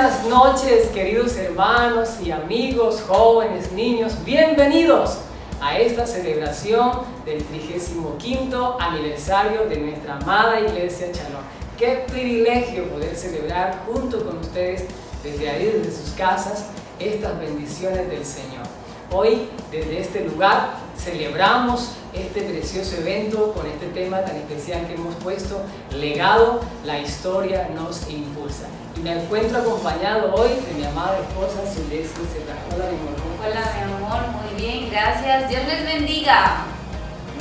buenas noches, queridos hermanos y amigos, jóvenes, niños. Bienvenidos a esta celebración del 35º aniversario de nuestra amada Iglesia Shalom. Qué privilegio poder celebrar junto con ustedes desde ahí, desde sus casas, estas bendiciones del Señor. Hoy, desde este lugar, celebramos este precioso evento con este tema tan especial que hemos puesto, Legado, la historia nos impulsa. Y me encuentro acompañado hoy de mi amada esposa, Celeste Serrano. Hola, mi amor. Hola, mi amor. Muy bien, gracias. Dios les bendiga.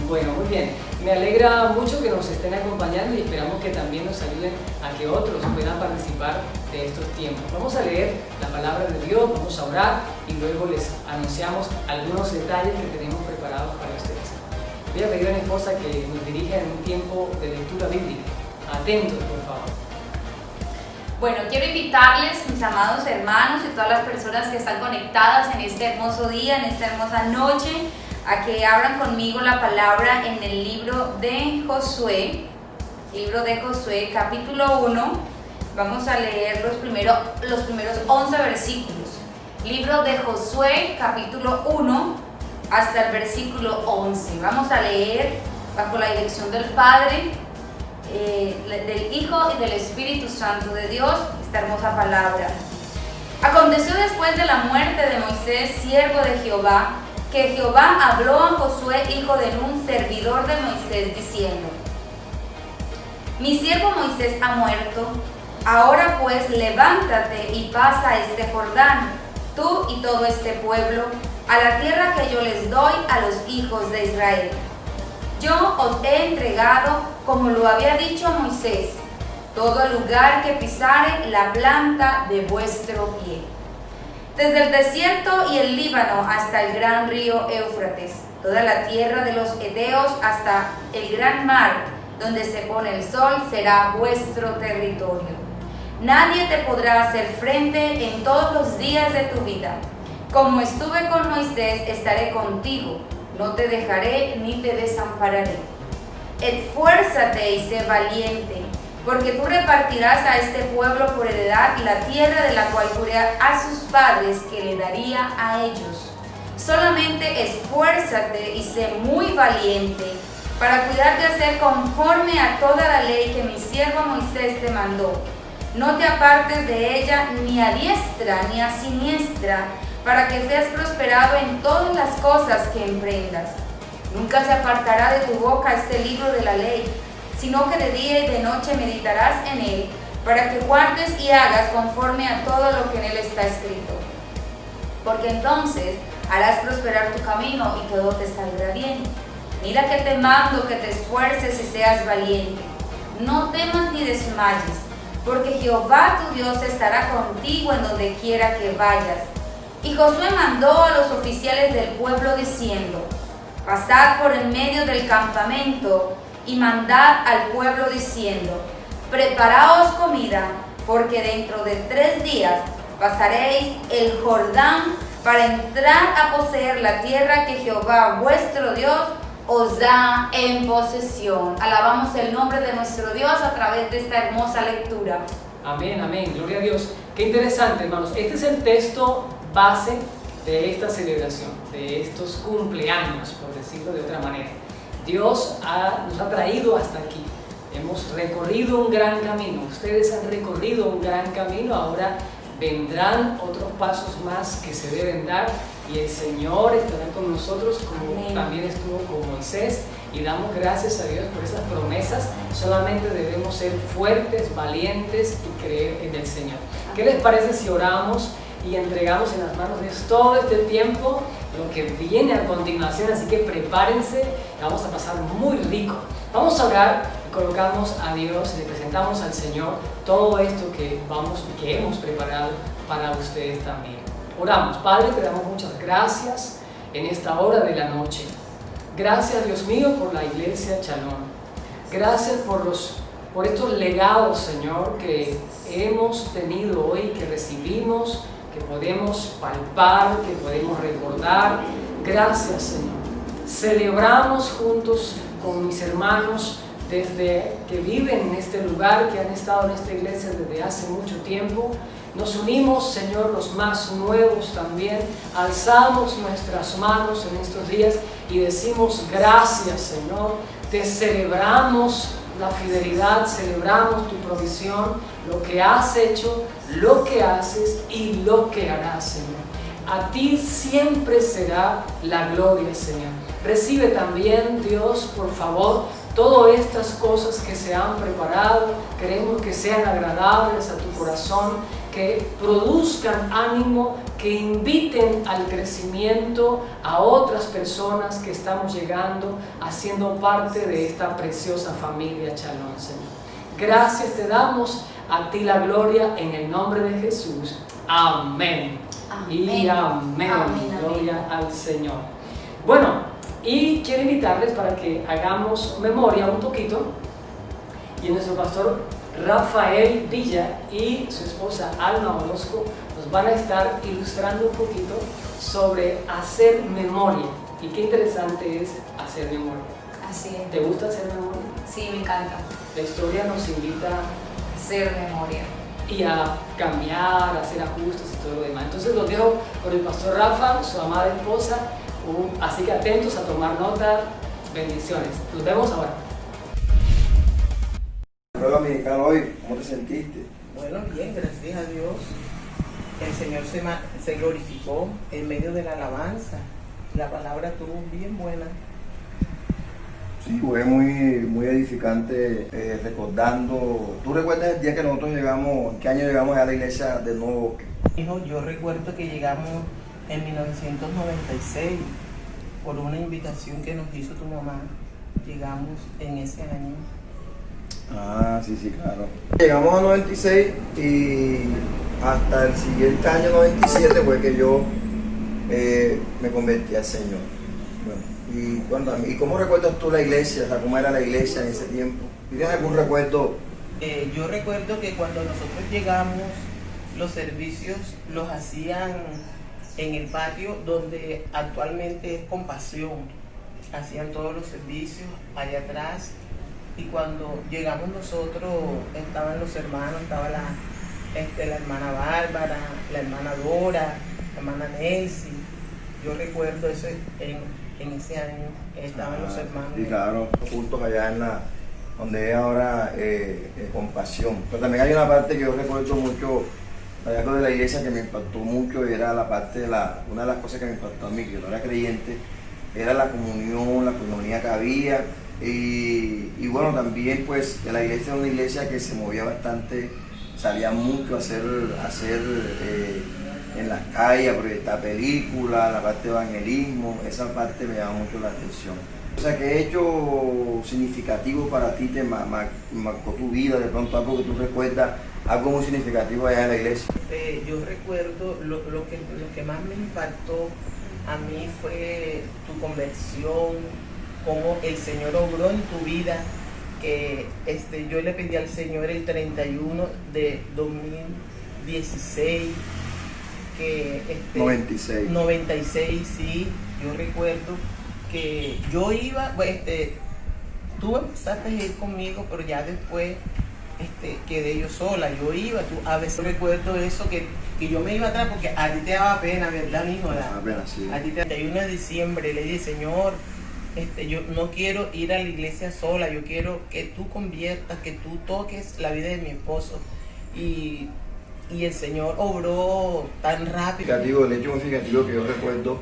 Bueno, muy bien. Me alegra mucho que nos estén acompañando y esperamos que también nos ayuden a que otros puedan participar de estos tiempos. Vamos a leer la palabra de Dios, vamos a orar y luego les anunciamos algunos detalles que tenemos preparados para ustedes. Voy a pedir a mi esposa que nos dirija en un tiempo de lectura bíblica. Atentos, por favor. Bueno, quiero invitarles, mis amados hermanos y todas las personas que están conectadas en este hermoso día, en esta hermosa noche, a que abran conmigo la palabra en el libro de Josué, capítulo 1. Vamos a leer los primeros 11 versículos. Libro de Josué, capítulo 1, hasta el versículo 11. Vamos a leer bajo la dirección del Padre, del Hijo y del Espíritu Santo de Dios, esta hermosa palabra. Aconteció después de la muerte de Moisés, siervo de Jehová, que Jehová habló a Josué, hijo de Nun, servidor de Moisés, diciendo: Mi siervo Moisés ha muerto, ahora pues levántate y pasa este Jordán, tú y todo este pueblo, a la tierra que yo les doy a los hijos de Israel. Yo os he entregado, como lo había dicho Moisés, todo lugar que pisare la planta de vuestro pie. Desde el desierto y el Líbano hasta el gran río Éufrates, toda la tierra de los Eteos hasta el gran mar, donde se pone el sol, será vuestro territorio. Nadie te podrá hacer frente en todos los días de tu vida. Como estuve con Moisés, estaré contigo. No te dejaré ni te desampararé. Esfuérzate y sé valiente, porque tú repartirás a este pueblo por heredad la tierra de la cual juré a sus padres que le daría a ellos. Solamente esfuérzate y sé muy valiente para cuidar de hacer conforme a toda la ley que mi siervo Moisés te mandó. No te apartes de ella ni a diestra ni a siniestra, para que seas prosperado en todas las cosas que emprendas. Nunca se apartará de tu boca este libro de la ley, sino que de día y de noche meditarás en él, para que guardes y hagas conforme a todo lo que en él está escrito. Porque entonces harás prosperar tu camino y todo te saldrá bien. Mira que te mando que te esfuerces y seas valiente. No temas ni desmayes, porque Jehová tu Dios estará contigo en donde quiera que vayas. Y Josué mandó a los oficiales del pueblo diciendo: Pasad por en medio del campamento y mandad al pueblo diciendo: Preparaos comida, porque dentro de 3 días pasaréis el Jordán para entrar a poseer la tierra que Jehová vuestro Dios os da en posesión. Alabamos el nombre de nuestro Dios a través de esta hermosa lectura. Amén, amén, gloria a Dios. Qué interesante, hermanos. Este es el texto base de esta celebración, de estos cumpleaños, por decirlo de otra manera. Dios nos ha traído hasta aquí. Hemos recorrido un gran camino. Ustedes han recorrido un gran camino. Ahora vendrán otros pasos más que se deben dar y el Señor estará con nosotros como Amén. También estuvo con Moisés, y damos gracias a Dios por esas promesas. Solamente debemos ser fuertes, valientes y creer en el Señor. ¿Qué les parece si oramos y entregamos en las manos de Dios todo este tiempo, lo que viene a continuación? Así que prepárense, vamos a pasar muy rico. Vamos a orar y colocamos a Dios, le presentamos al Señor todo esto que hemos preparado para ustedes también. Oramos. Padre, te damos muchas gracias en esta hora de la noche. Gracias, Dios mío, por la Iglesia Shalom. Gracias por estos legados, Señor, que hemos tenido hoy, que recibimos, que podemos palpar, que podemos recordar. Gracias, Señor. Celebramos juntos con mis hermanos desde que viven en este lugar, que han estado en esta iglesia desde hace mucho tiempo, Nos unimos, Señor, los más nuevos también, alzamos nuestras manos en estos días y decimos gracias, Señor, te celebramos la fidelidad, celebramos tu provisión, lo que has hecho, lo que haces y lo que harás, Señor. A ti siempre será la gloria, Señor. Recibe también, Dios, por favor, todas estas cosas que se han preparado. Queremos que sean agradables a tu corazón, que produzcan ánimo, que inviten al crecimiento a otras personas que estamos llegando, haciendo parte de esta preciosa familia Shalom, Señor. Gracias te damos, a ti la gloria, en el nombre de Jesús. Amén. Y amén. Gloria al Señor. Bueno, y quiero invitarles para que hagamos memoria un poquito. Y nuestro pastor Rafael Villa y su esposa Alma Orozco nos van a estar ilustrando un poquito sobre hacer memoria. Y qué interesante es hacer memoria. Así es. ¿Te gusta hacer memoria? Sí, me encanta. La historia nos invita Hacer memoria. y a cambiar, a hacer ajustes y todo lo demás. Entonces los dejo con el pastor Rafa, su amada esposa, así que atentos a tomar nota. Bendiciones. Nos vemos ahora. Prueba dominical hoy, ¿cómo te sentiste? Bueno, bien, gracias a Dios. El Señor se glorificó en medio de la alabanza. La palabra estuvo bien buena. Sí, fue muy edificante, recordando. ¿Tú recuerdas el día que nosotros llegamos, qué año llegamos a la iglesia de Nuevo Bosque? Hijo, yo recuerdo que llegamos en 1996 por una invitación que nos hizo tu mamá. Llegamos en ese año. Ah, sí, claro. Llegamos a 96 y hasta el siguiente año 97 fue que yo me convertí al Señor. Bueno, ¿y cómo recuerdas tú la iglesia? O sea, ¿cómo era la iglesia en ese tiempo? ¿Tienes algún recuerdo? Yo recuerdo que cuando nosotros llegamos, los servicios los hacían en el patio donde actualmente es Compasión. Hacían todos los servicios allá atrás. Y cuando llegamos nosotros, estaban los hermanos, estaba la hermana Bárbara, la hermana Dora, la hermana Nancy. Yo recuerdo eso en ese año, estaban los hermanos. Sí, claro, juntos allá donde es ahora Compasión. Pero también hay una parte que yo recuerdo mucho, allá de la iglesia, que me impactó mucho, y era la parte una de las cosas que me impactó a mí, que yo no era creyente, era la comunión, la comunidad que había. Y bueno, también pues la iglesia era una iglesia que se movía bastante, salía mucho a hacer en las calles, a proyectar películas, la parte de evangelismo, esa parte me llama mucho la atención. O sea, ¿qué hecho significativo para ti te marcó tu vida? De pronto algo que tú recuerdas, algo muy significativo allá en la iglesia. Yo recuerdo lo que más me impactó a mí fue tu conversión, cómo el Señor obró en tu vida, que yo le pedí al Señor el 31 de 2016, que 96, sí, yo recuerdo que yo iba, tú empezaste a ir conmigo, pero ya después quedé yo sola, yo iba, a veces recuerdo eso, que yo me iba atrás porque a ti te daba pena, ¿verdad, mijo? Sí. A ti te 31 de diciembre le dije, Señor, yo no quiero ir a la iglesia sola, yo quiero que tú conviertas, que tú toques la vida de mi esposo. Y el Señor obró tan rápido. El hecho significativo que yo recuerdo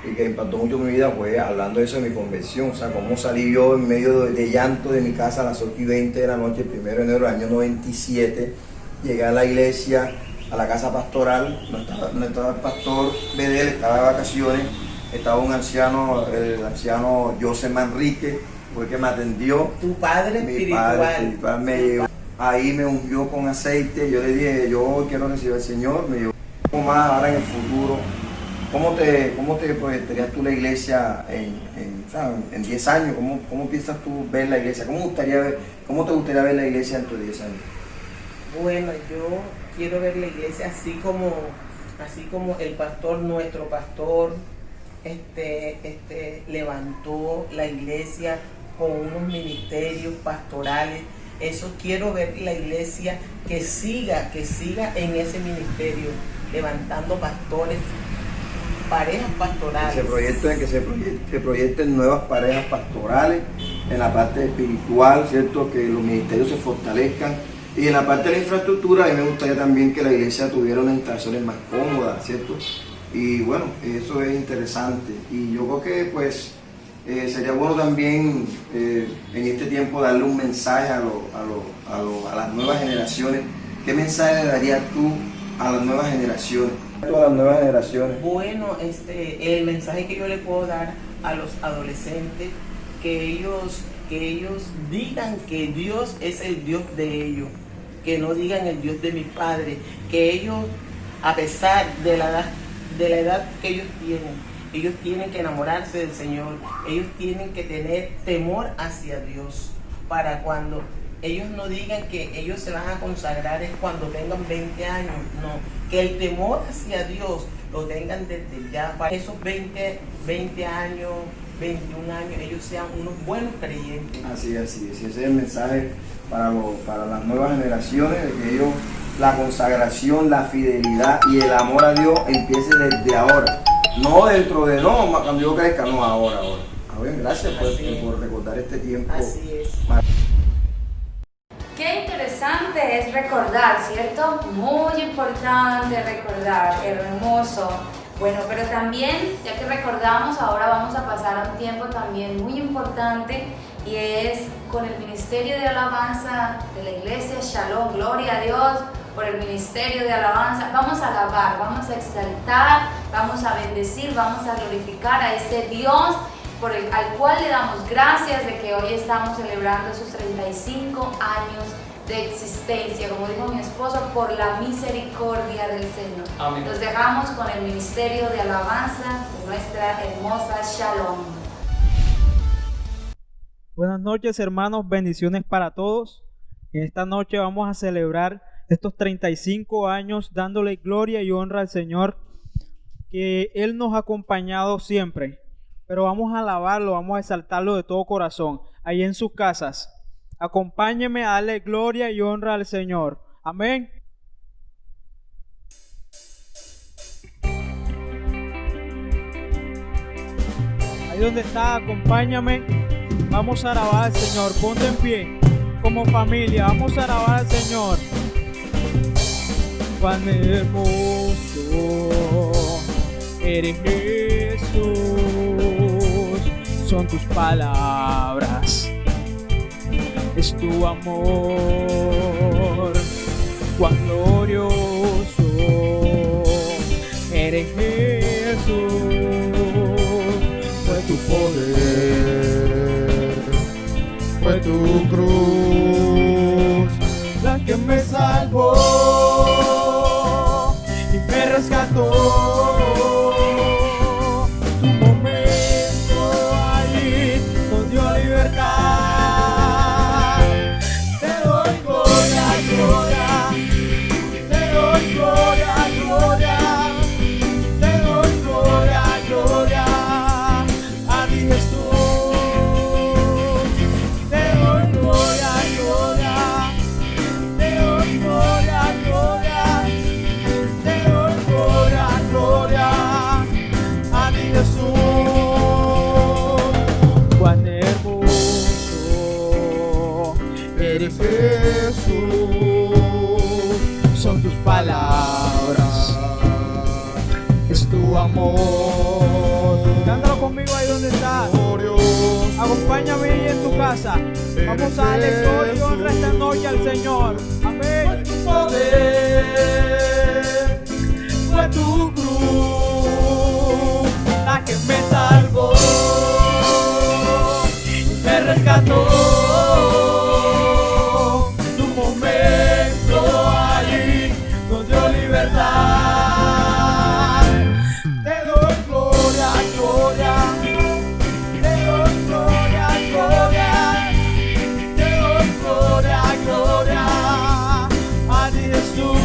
y que impactó mucho mi vida fue hablando de eso de mi conversión, o sea, cómo salí yo en medio de llanto de mi casa a las 8:20 de la noche, el 1 de enero del año 97, llegué a la iglesia, a la casa pastoral, no estaba el pastor Bedel, estaba de vacaciones, estaba un anciano, el anciano José Manrique, fue el que me atendió. Tu padre espiritual. Mi padre espiritual me llevó, ahí me ungió con aceite, yo le dije, yo quiero recibir al Señor, me llevó. ¿Cómo más ahora en el futuro? ¿Cómo te proyectarías tú la iglesia en 10 años? ¿Cómo piensas tú ver la iglesia? ¿Cómo te gustaría ver la iglesia en tus 10 años? Bueno, yo quiero ver la iglesia así como el pastor, nuestro pastor, levantó la iglesia con unos ministerios pastorales Eso quiero ver la iglesia que siga en ese ministerio, levantando pastores, parejas pastorales. Se proyecten nuevas parejas pastorales en la parte espiritual, ¿cierto? Que los ministerios se fortalezcan. Y en la parte de la infraestructura, a mí me gustaría también que la iglesia tuviera unas instalaciones más cómodas, ¿cierto? Y bueno, eso es interesante. Y yo creo que pues sería bueno también en este tiempo darle un mensaje a las nuevas generaciones. ¿Qué mensaje le darías tú a las nuevas generaciones? Bueno, el mensaje que yo le puedo dar a los adolescentes, que ellos digan que Dios es el Dios de ellos, que no digan el Dios de mi padre, que ellos, a pesar de la edad que ellos tienen que enamorarse del Señor, ellos tienen que tener temor hacia Dios, para cuando ellos no digan que ellos se van a consagrar es cuando tengan 20 años, no, que el temor hacia Dios lo tengan desde ya, para esos 20 años, 21 años, ellos sean unos buenos creyentes. Así es, ese es el mensaje para las nuevas generaciones, de que ellos, la consagración, la fidelidad y el amor a Dios empiece desde ahora, no cuando yo crezca, no, ahora. A ver, gracias por recordar este tiempo. Así es. Qué interesante es recordar, ¿cierto? Muy importante recordar, hermoso. Bueno, pero también, ya que recordamos, ahora vamos a pasar a un tiempo también muy importante, y es con el Ministerio de Alabanza de la Iglesia Shalom. Gloria a Dios por el Ministerio de Alabanza. Vamos a alabar, vamos a exaltar, vamos a bendecir, vamos a glorificar a ese Dios al cual le damos gracias de que hoy estamos celebrando sus 35 años de existencia, como dijo mi esposo, por la misericordia del Señor. Amén. Los dejamos con el Ministerio de Alabanza de nuestra hermosa Shalom. Buenas noches, hermanos, bendiciones para todos. En esta noche vamos a celebrar estos 35 años dándole gloria y honra al Señor, que Él nos ha acompañado siempre. Pero vamos a alabarlo, vamos a exaltarlo de todo corazón, ahí en sus casas. Acompáñenme a darle gloria y honra al Señor. Amén. Ahí donde está, acompáñame. Vamos a alabar al Señor. Ponte en pie como familia. Vamos a alabar al Señor. Cuán hermoso eres, Jesús. Son tus palabras. Es tu amor, cuán glorioso eres, Jesús. Fue tu poder, fue tu cruz la que me salvó y me rescató. Tu momento allí nos dio libertad. Jesús, son tus palabras, es tu amor. Cántalo conmigo ahí donde estás. Acompáñame ahí en tu casa. Vamos a darle gloria y honra esta noche al Señor. Amén. Fue tu poder, fue tu cruz la que me salvó, me rescató. Gloria a ti, Jesús.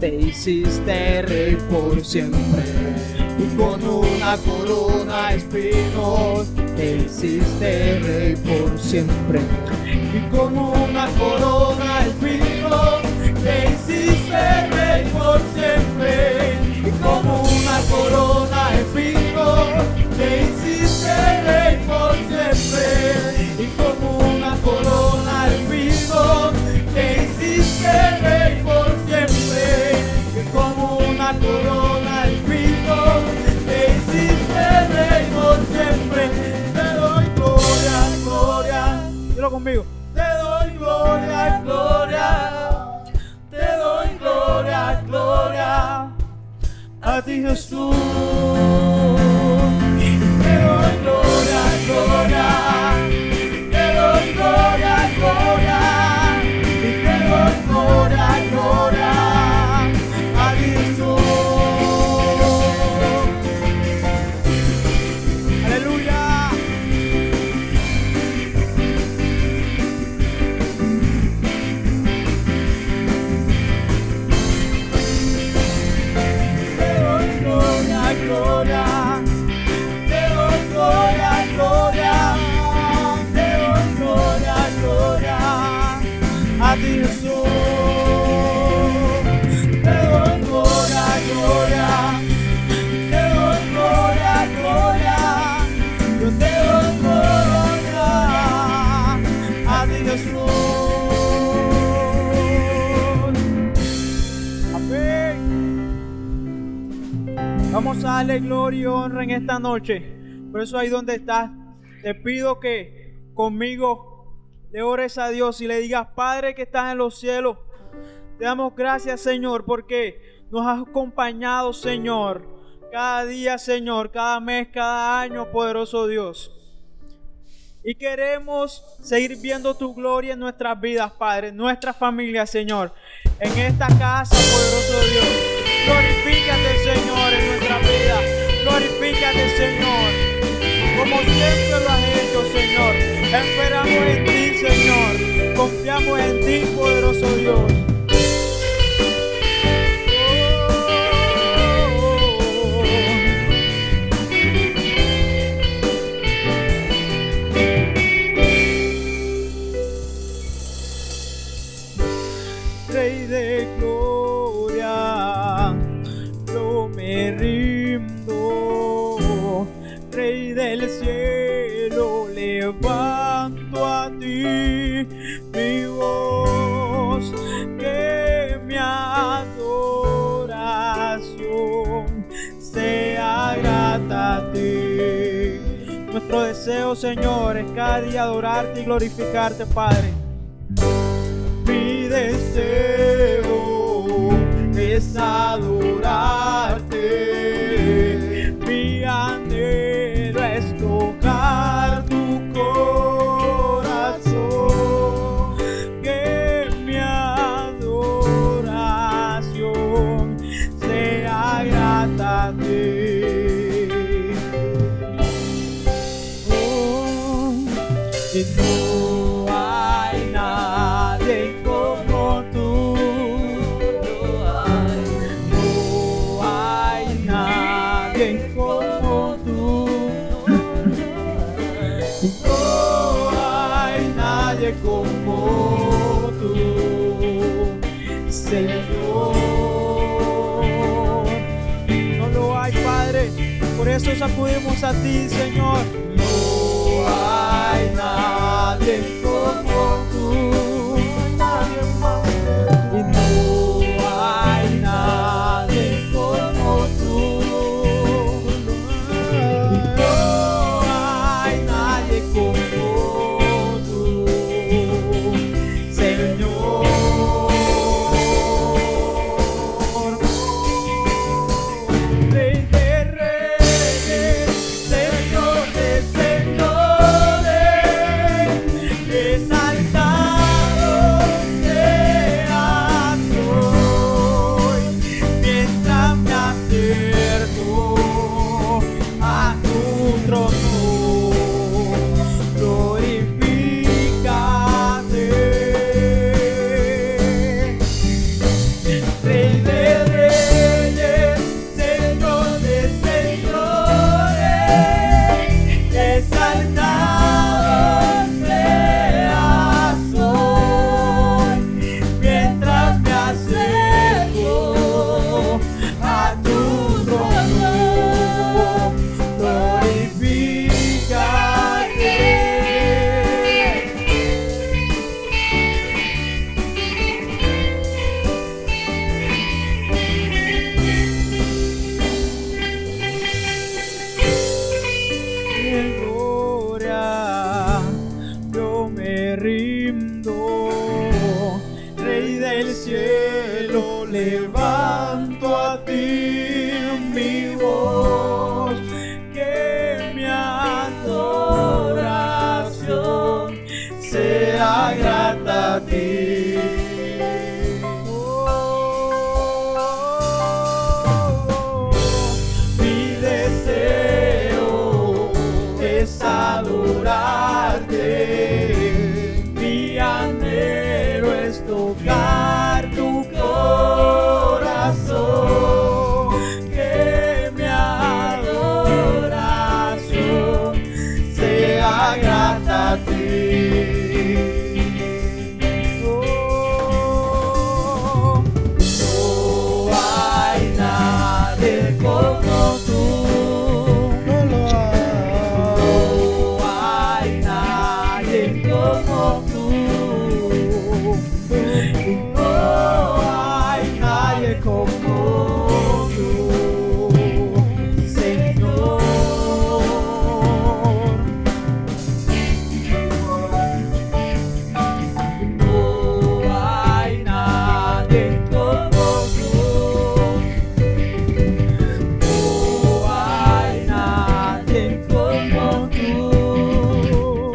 te hiciste rey por siempre. Y con una corona de espinos te hiciste rey por siempre. Y con una corona de espinos te hiciste rey por siempre. Y con una corona de espinos te hiciste rey por siempre. Y con una corona de espinos te hiciste rey por siempre. Y con una corona de espinos te hiciste rey por siempre. Te doy gloria, gloria. Dilo conmigo. Te doy gloria, gloria. Te doy gloria, gloria. A ti, Jesús. Te doy gloria, gloria. Te doy gloria, gloria. Y te doy gloria, gloria. A ti, Jesús. Aleluya. Te doy gloria, gloria. Te doy gloria, gloria. Te doy gloria, gloria. A ti, Jesús. Te doy gloria, gloria. Te doy gloria, gloria. Yo te doy gloria. A ti, Jesús. Amén. Vamos a darle gloria y honra en esta noche. Por eso ahí donde estás, te pido que conmigo le ores a Dios y le digas: Padre que estás en los cielos, te damos gracias, Señor, porque nos has acompañado, Señor, cada día, Señor, cada mes, cada año, poderoso Dios. Y queremos seguir viendo tu gloria en nuestras vidas, Padre, en nuestra familia, Señor, en esta casa, poderoso Dios. Glorifícate, Señor, en nuestra vida. Glorifícate, Señor, como siempre lo has hecho, Señor. Esperamos en ti, Señor. Confiamos en ti, poderoso Dios. Rey de gloria, yo me rindo. Rey del cielo, levanto a ti mi voz, que mi adoración sea grata a ti. Nuestro deseo, Señor, es cada día adorarte y glorificarte, Padre. Mi deseo es adorarte, mi anhelo es tocar tu corazón, que mi adoración sea grata a ti. Oh, y no hay nadie como tú. No hay nadie como tú. No hay nadie como tú, Señor. No lo hay, Padre. Por eso acudimos a ti, Señor. No hay nadie como tú. Nadie más. Y no hay nadie como tú. Y no hay nadie como tú, Señor. Rey de reyes, Señor de señores, el cielo levanto a ti mi voz, que mi adoración sea grata a ti. Mi deseo es adorarte, mi anhelo es tocar tu corazón, que mi adoración sea grata a ti. No hay nadie como tú, no hay nadie como tú, no hay nadie como tú, Señor. No hay nadie como tú, no hay nadie como tú,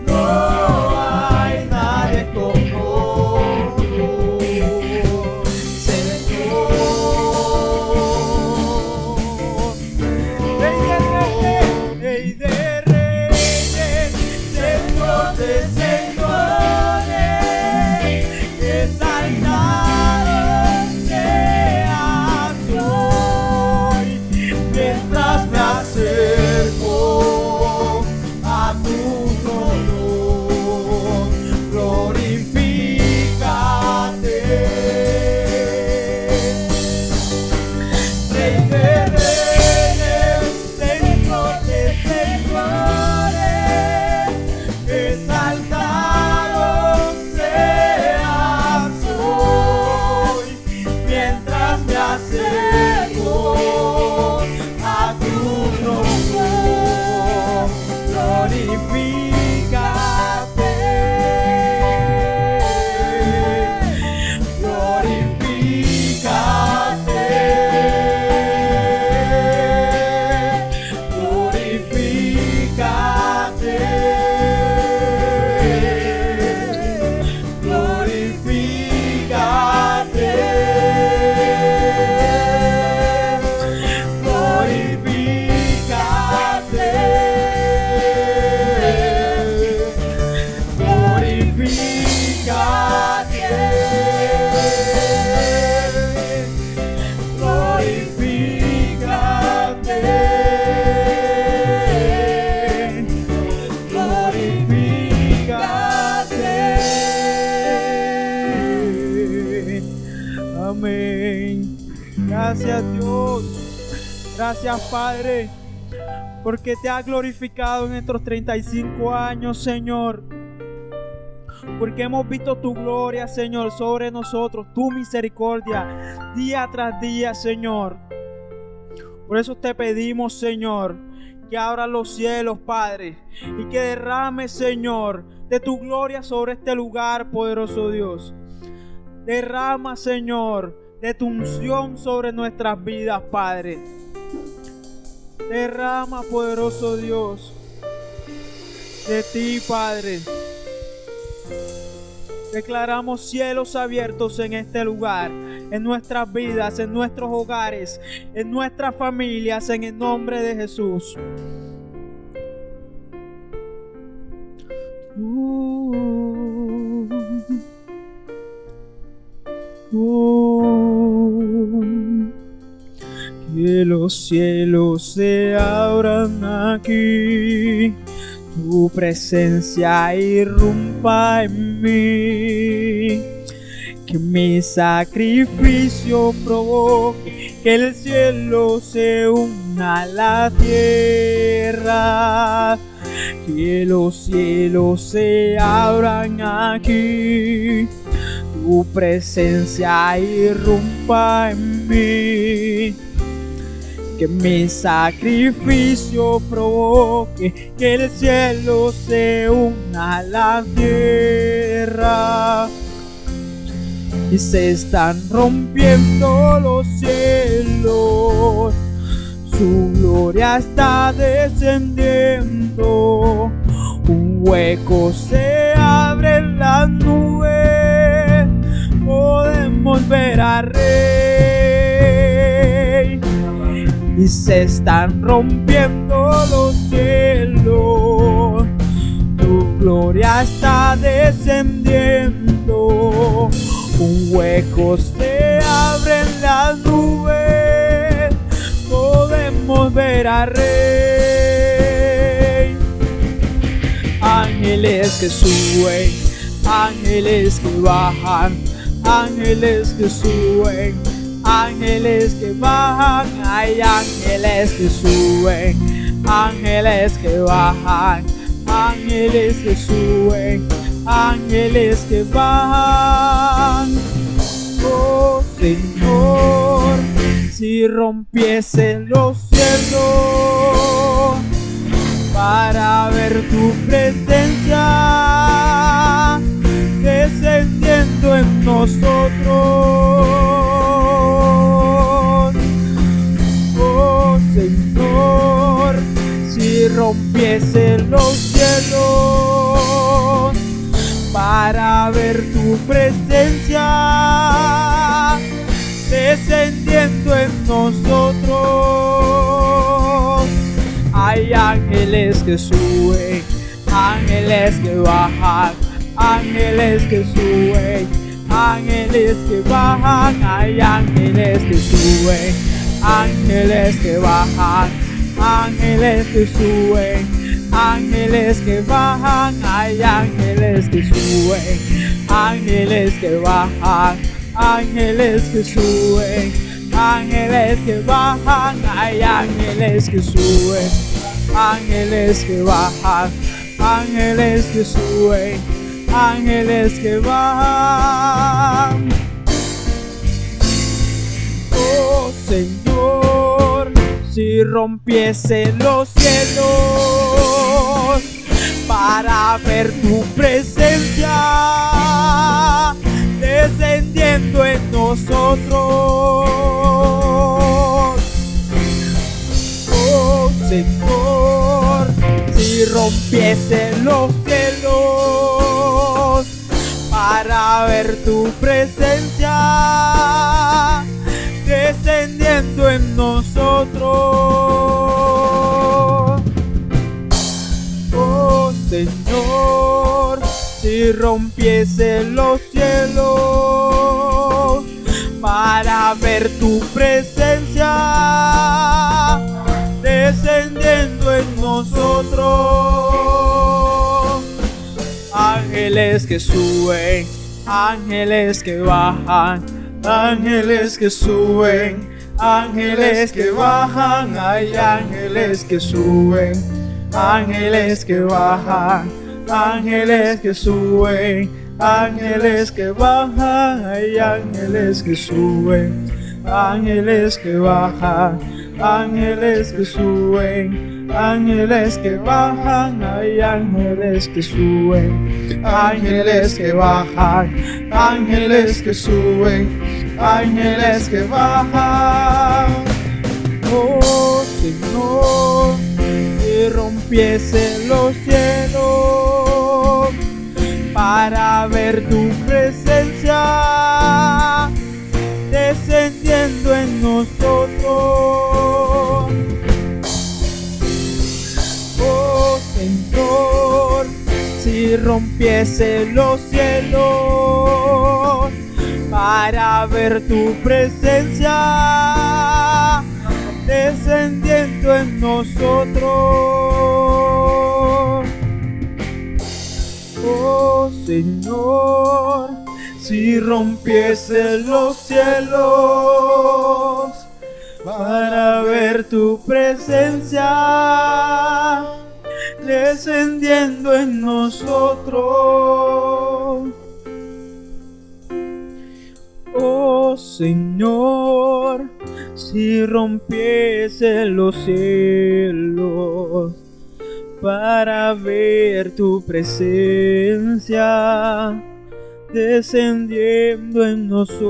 no hay nadie como tú, Señor. Rey de reyes, Señor de señores, exaltado seas hoy, mientras me acerco a tu trono, glorifícate. Rey de reyes, Señor de señores, exaltado seas hoy, mientras me acerco a tu trono, glorifícate, glorifícate, glorifícate, glorifícate. Amén. Gracias, Dios. Gracias, Padre, porque te has glorificado en estos 35 años, Señor. Porque hemos visto tu gloria, Señor, sobre nosotros, tu misericordia, día tras día, Señor. Por eso te pedimos, Señor, que abra los cielos, Padre, y que derrame, Señor, de tu gloria sobre este lugar, poderoso Dios. Derrama, Señor, de tu unción sobre nuestras vidas, Padre. Derrama, poderoso Dios, de ti, Padre. Declaramos cielos abiertos en este lugar, en nuestras vidas, en nuestros hogares, en nuestras familias, en el nombre de Jesús. Que los cielos se abran aquí, tu presencia irrumpa en mí, que mi sacrificio provoque que el cielo se una a la tierra, que los cielos se abran aquí, tu presencia irrumpa en mí, que mi sacrificio provoque que el cielo se una a la tierra, y se están rompiendo los cielos. Su gloria está descendiendo, un hueco se abre en las nubes, podemos ver al Rey. Y se están rompiendo los cielos, tu gloria está descendiendo, un hueco se abre en las nubes, podemos ver al Rey. Ángeles que suben, ángeles que bajan, ángeles que suben, ángeles que bajan, hay ángeles que suben, ángeles que bajan, ángeles que suben, ángeles que bajan. Oh Señor, si rompiesen los cielos para ver tu presencia descendiendo en nosotros. Oh Señor, si rompiesen los cielos para ver tu presencia descendiendo en nosotros. Hay ángeles que suben, ángeles que bajan, ángeles que suben, ángeles que bajan, hay ángeles que suben, ángeles que bajan, ángeles que suben, ángeles que bajan, hay ángeles que suben, ángeles que bajan, ángeles que suben, ángeles que bajan, hay ángeles que suben, ángeles que bajan, ángeles que suben, ángeles que bajan. Oh Señor, si rompiesen los cielos para ver tu presencia descendiendo en nosotros. Oh Señor, si rompiesen los cielos para ver tu presencia descendiendo en nosotros. Oh Señor, si rompiesen los cielos para ver tu presencia descendiendo en nosotros. Ángeles que suben, ángeles que bajan, ángeles que suben, ángeles que bajan, hay ángeles que suben, ángeles que bajan, ángeles que suben, ángeles que bajan, hay ángeles que suben, ángeles que bajan, ángeles que suben, ángeles que bajan, hay ángeles que suben, ángeles que bajan, ángeles que suben, ángeles que bajan. Oh Señor, si rompiesen los cielos para ver tu presencia descendiendo en nosotros. Oh Señor, si rompiesen los cielos para ver tu presencia descendiendo en nosotros. Oh Señor, si rompiesen los cielos para ver tu presencia descendiendo en nosotros. Oh Señor, si rompiesen los cielos para ver tu presencia descendiendo en nosotros.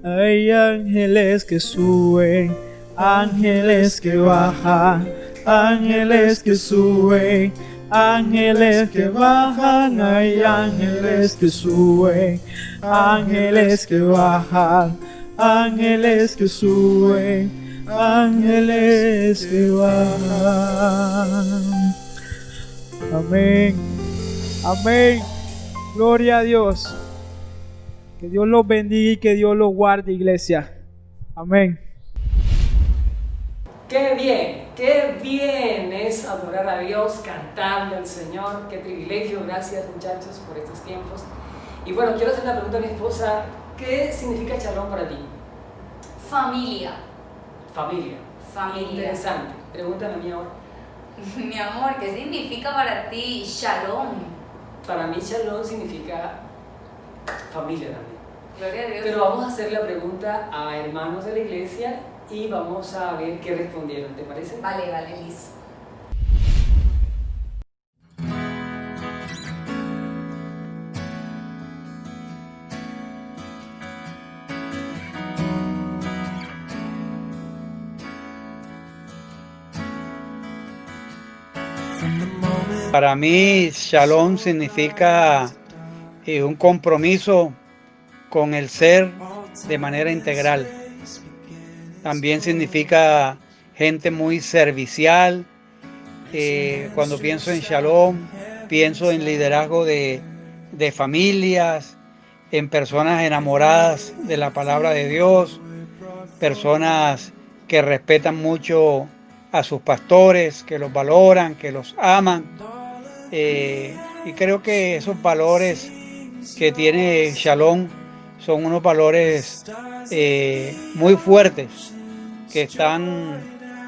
Hay ángeles que suben, ángeles que bajan, ángeles que suben, ángeles que bajan. Hay ángeles que suben, ángeles que bajan, ángeles que suben, ángeles que bajan. Amén, amén, gloria a Dios. Que Dios los bendiga y que Dios los guarde, iglesia. Amén. Qué bien es adorar a Dios, cantarle al Señor. Qué privilegio, gracias muchachos por estos tiempos. Y bueno, quiero hacer una pregunta a mi esposa. ¿Qué significa Shalom para ti? Familia. Familia. Familia. Interesante. Pregúntame a mí ahora. Mi amor, ¿qué significa para ti Shalom? Para mí Shalom significa familia también. Gloria a Dios. Pero vamos a hacer la pregunta a hermanos de la iglesia y vamos a ver qué respondieron, ¿te parece? Vale, Liz. Para mí, Shalom significa un compromiso con el ser de manera integral. También significa gente muy servicial. Cuando pienso en Shalom, pienso en liderazgo de familias, en personas enamoradas de la palabra de Dios, personas que respetan mucho a sus pastores, que los valoran, que los aman. Y creo que esos valores que tiene Shalom son unos valores muy fuertes que están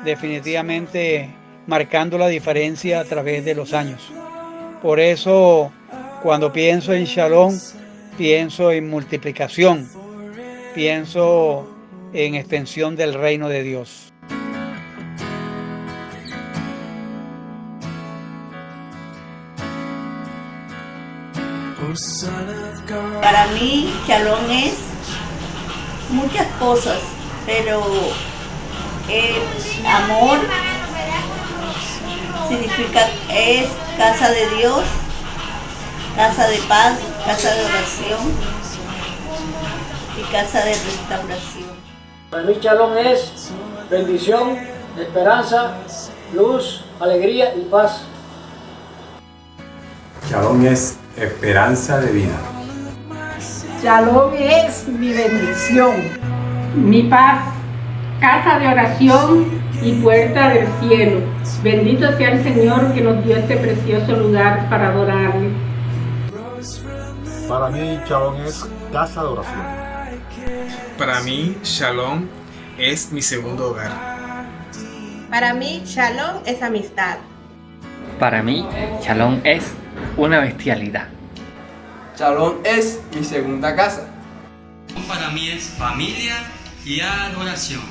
definitivamente marcando la diferencia a través de los años. Por eso, cuando pienso en Shalom, pienso en multiplicación, pienso en extensión del reino de Dios. Para mí, Shalom es muchas cosas, pero amor significa, es casa de Dios, casa de paz, casa de oración y casa de restauración. Para mí Shalom es bendición, esperanza, luz, alegría y paz. Shalom es esperanza de vida. Shalom es mi bendición, mi paz, casa de oración y puerta del cielo. Bendito sea el Señor que nos dio este precioso lugar para adorarle. Para mí Shalom es casa de oración. Para mí Shalom es mi segundo hogar. Para mí Shalom es amistad. Para mí Shalom es una bestialidad. Shalom es mi segunda casa. Para mí es familia y adoración.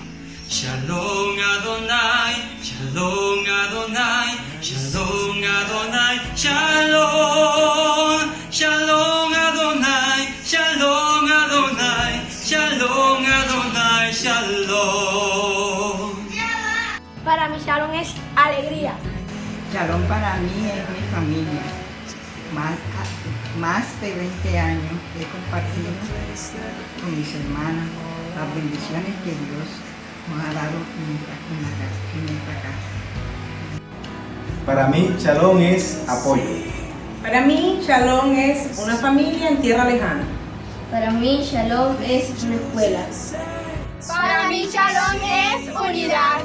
Shalom Adonai, Shalom Adonai, Shalom Adonai, Shalom, Shalom Adonai, Shalom Adonai, Shalom Adonai, Shalom. Para mí Shalom es alegría. Shalom para mí es mi familia. Más de 20 años he compartido con mis hermanas las bendiciones que Dios nos ha dado en esta casa. Para mí, Shalom es apoyo. Para mí, Shalom es una familia en tierra lejana. Para mí, Shalom es una escuela. Para mí, Shalom es unidad.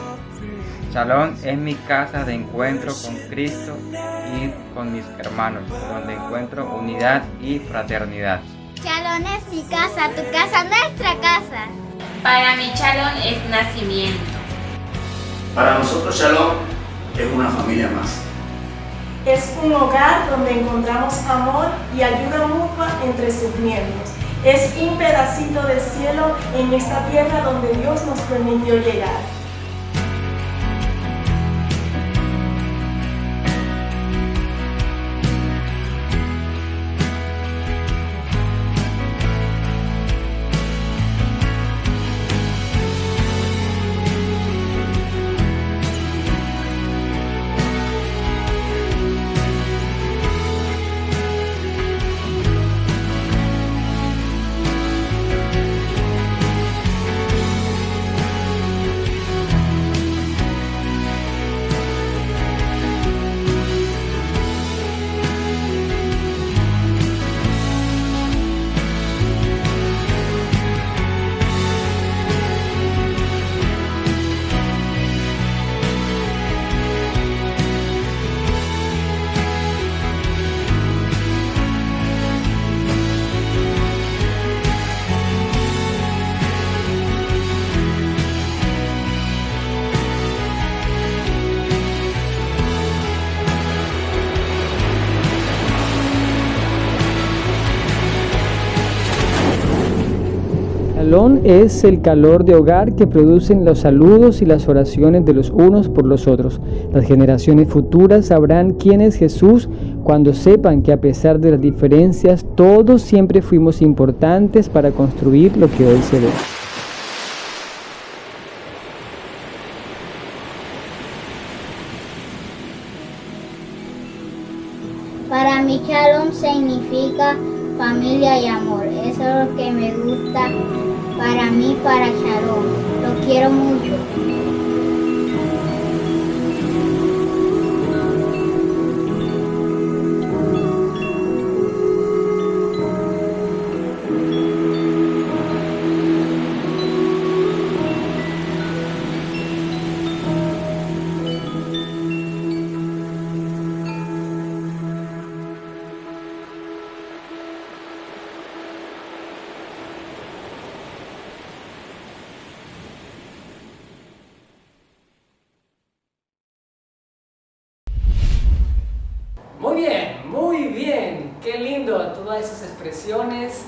Shalom es mi casa de encuentro con Cristo y con mis hermanos, donde encuentro unidad y fraternidad. Shalom es mi casa, tu casa, nuestra casa. Para mí Shalom es nacimiento. Para nosotros Shalom es una familia más. Es un hogar donde encontramos amor y ayuda mutua entre sus miembros. Es un pedacito de cielo en esta tierra donde Dios nos permitió llegar. Shalom es el calor de hogar que producen los saludos y las oraciones de los unos por los otros. Las generaciones futuras sabrán quién es Jesús cuando sepan que a pesar de las diferencias, todos siempre fuimos importantes para construir lo que hoy se ve. Para mí Shalom significa familia y amor. Eso es lo que me gusta para mí, para Shalom. Lo quiero mucho. Muy bien, qué lindo todas esas expresiones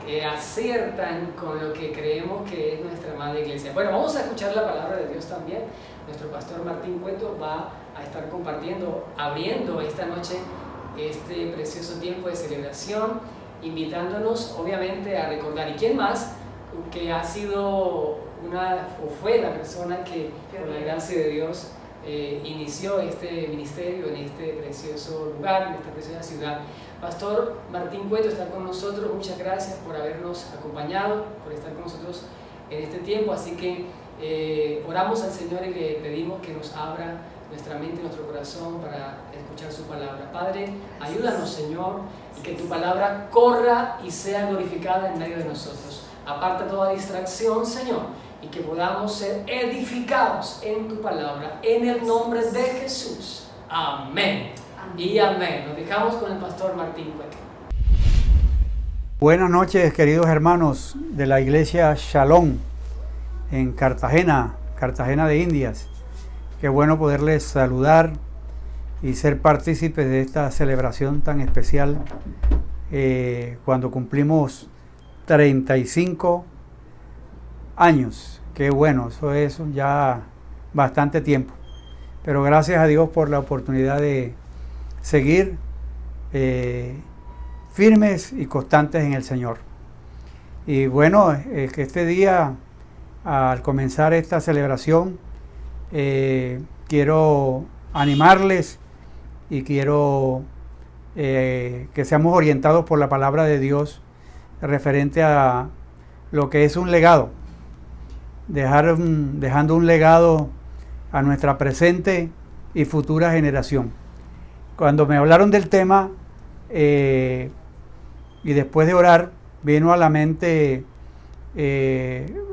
que aciertan con lo que creemos que es nuestra amada iglesia. Bueno, vamos a escuchar la palabra de Dios también. Nuestro pastor Martín Cueto va a estar compartiendo, abriendo esta noche este precioso tiempo de celebración, invitándonos obviamente a recordar. ¿Y quién más que ha sido o fue la persona que con la gracia de Dios inició este ministerio en este precioso lugar, en esta preciosa ciudad? Pastor Martín Cueto está con nosotros. Muchas gracias por habernos acompañado, por estar con nosotros en este tiempo. Así que oramos al Señor y le pedimos que nos abra nuestra mente y nuestro corazón para escuchar su palabra. Padre, ayúdanos, Señor, y que tu palabra corra y sea glorificada en medio de nosotros. Aparta toda distracción, Señor, y que podamos ser edificados en tu palabra, en el nombre de Jesús. Amén. Y amén. Nos dejamos con el pastor Martín Cueto. Buenas noches, queridos hermanos de la iglesia Shalom en Cartagena de Indias. Qué bueno poderles saludar y ser partícipes de esta celebración tan especial cuando cumplimos 35 años. Qué bueno, eso es ya bastante tiempo. Pero gracias a Dios por la oportunidad de seguir firmes y constantes en el Señor. Y bueno, que este día, al comenzar esta celebración, quiero animarles y quiero que seamos orientados por la palabra de Dios referente a lo que es un legado. Dejando un legado a nuestra presente y futura generación. Cuando me hablaron del tema y después de orar, vino a la mente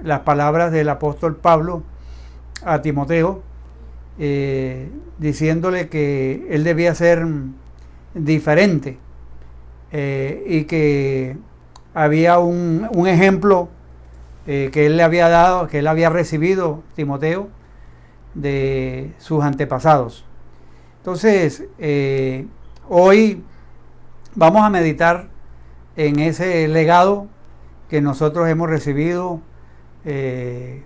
las palabras del apóstol Pablo a Timoteo, diciéndole que él debía ser diferente y que había un ejemplo que él le había dado, que él había recibido, Timoteo, de sus antepasados. Entonces, hoy vamos a meditar en ese legado que nosotros hemos recibido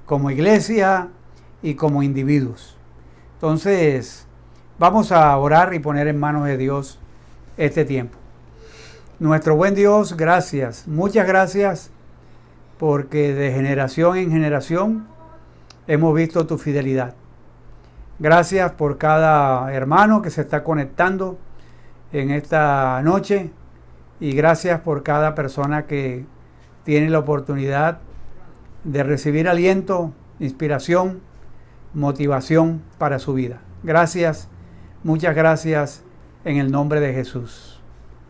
como iglesia y como individuos. Entonces, vamos a orar y poner en manos de Dios este tiempo. Nuestro buen Dios, gracias, muchas gracias, porque de generación en generación hemos visto tu fidelidad. Gracias por cada hermano que se está conectando en esta noche y gracias por cada persona que tiene la oportunidad de recibir aliento, inspiración, motivación para su vida. Gracias, muchas gracias en el nombre de Jesús.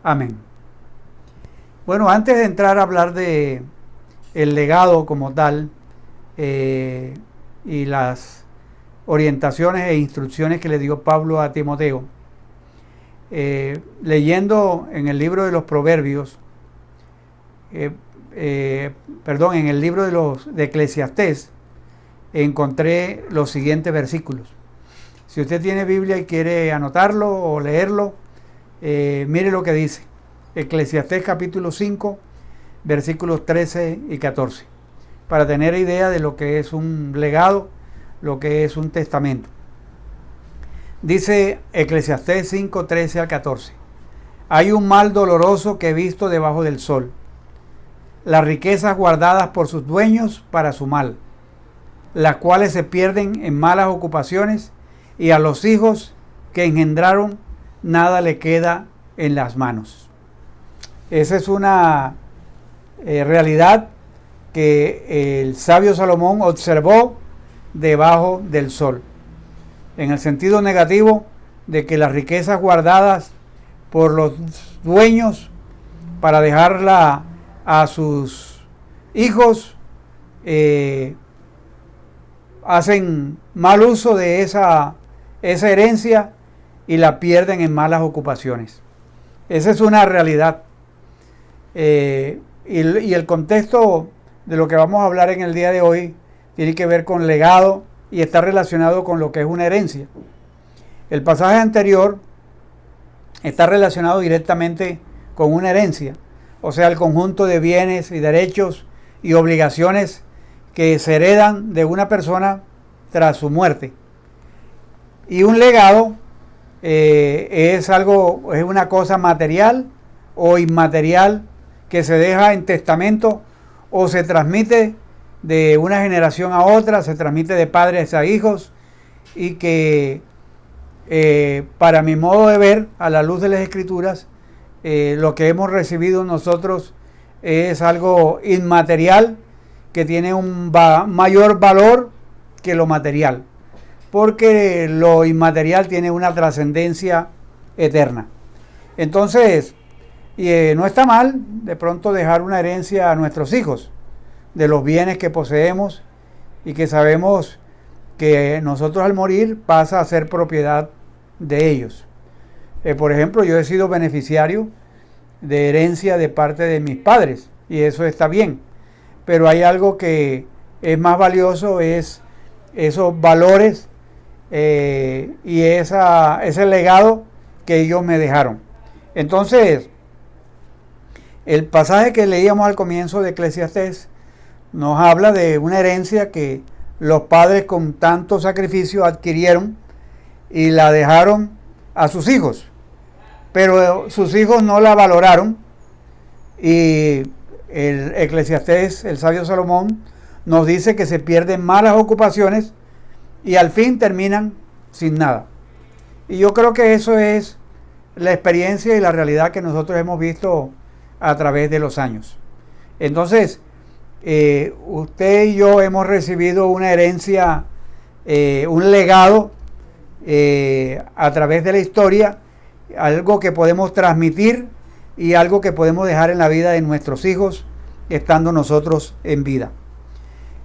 Amén. Bueno, antes de entrar a hablar de el legado como tal y las orientaciones e instrucciones que le dio Pablo a Timoteo, leyendo en el libro de los Proverbios, en el libro de Eclesiastés, encontré los siguientes versículos. Si usted tiene Biblia y quiere anotarlo o leerlo, mire lo que dice. Eclesiastés capítulo 5, versículos 13 y 14. para tener idea de lo que es un legado, lo que es un testamento. Dice Eclesiastés 5, 13 al 14. Hay un mal doloroso que he visto debajo del sol, las riquezas guardadas por sus dueños para su mal, las cuales se pierden en malas ocupaciones, y a los hijos que engendraron nada le queda en las manos. Esa es una realidad que el sabio Salomón observó debajo del sol, en el sentido negativo de que las riquezas guardadas por los dueños para dejarla a sus hijos hacen mal uso de esa herencia y la pierden en malas ocupaciones. Esa es una realidad. Y el contexto de lo que vamos a hablar en el día de hoy tiene que ver con legado y está relacionado con lo que es una herencia. El pasaje anterior está relacionado directamente con una herencia, o sea, el conjunto de bienes y derechos y obligaciones que se heredan de una persona tras su muerte. Y un legado es una cosa material o inmaterial que se deja en testamento o se transmite de una generación a otra, se transmite de padres a hijos, y que para mi modo de ver, a la luz de las Escrituras, lo que hemos recibido nosotros es algo inmaterial que tiene un mayor valor que lo material, porque lo inmaterial tiene una trascendencia eterna. Entonces, no está mal de pronto dejar una herencia a nuestros hijos de los bienes que poseemos y que sabemos que nosotros al morir pasa a ser propiedad de ellos. Por ejemplo, yo he sido beneficiario de herencia de parte de mis padres y eso está bien, pero hay algo que es más valioso, es esos valores y ese legado que ellos me dejaron. Entonces, el pasaje que leíamos al comienzo de Eclesiastés nos habla de una herencia que los padres con tanto sacrificio adquirieron y la dejaron a sus hijos, pero sus hijos no la valoraron, y el Eclesiastés, el sabio Salomón, nos dice que se pierden malas ocupaciones y al fin terminan sin nada. Y yo creo que eso es la experiencia y la realidad que nosotros hemos visto a través de los años. Entonces, usted y yo hemos recibido una herencia, un legado a través de la historia, algo que podemos transmitir y algo que podemos dejar en la vida de nuestros hijos estando nosotros en vida.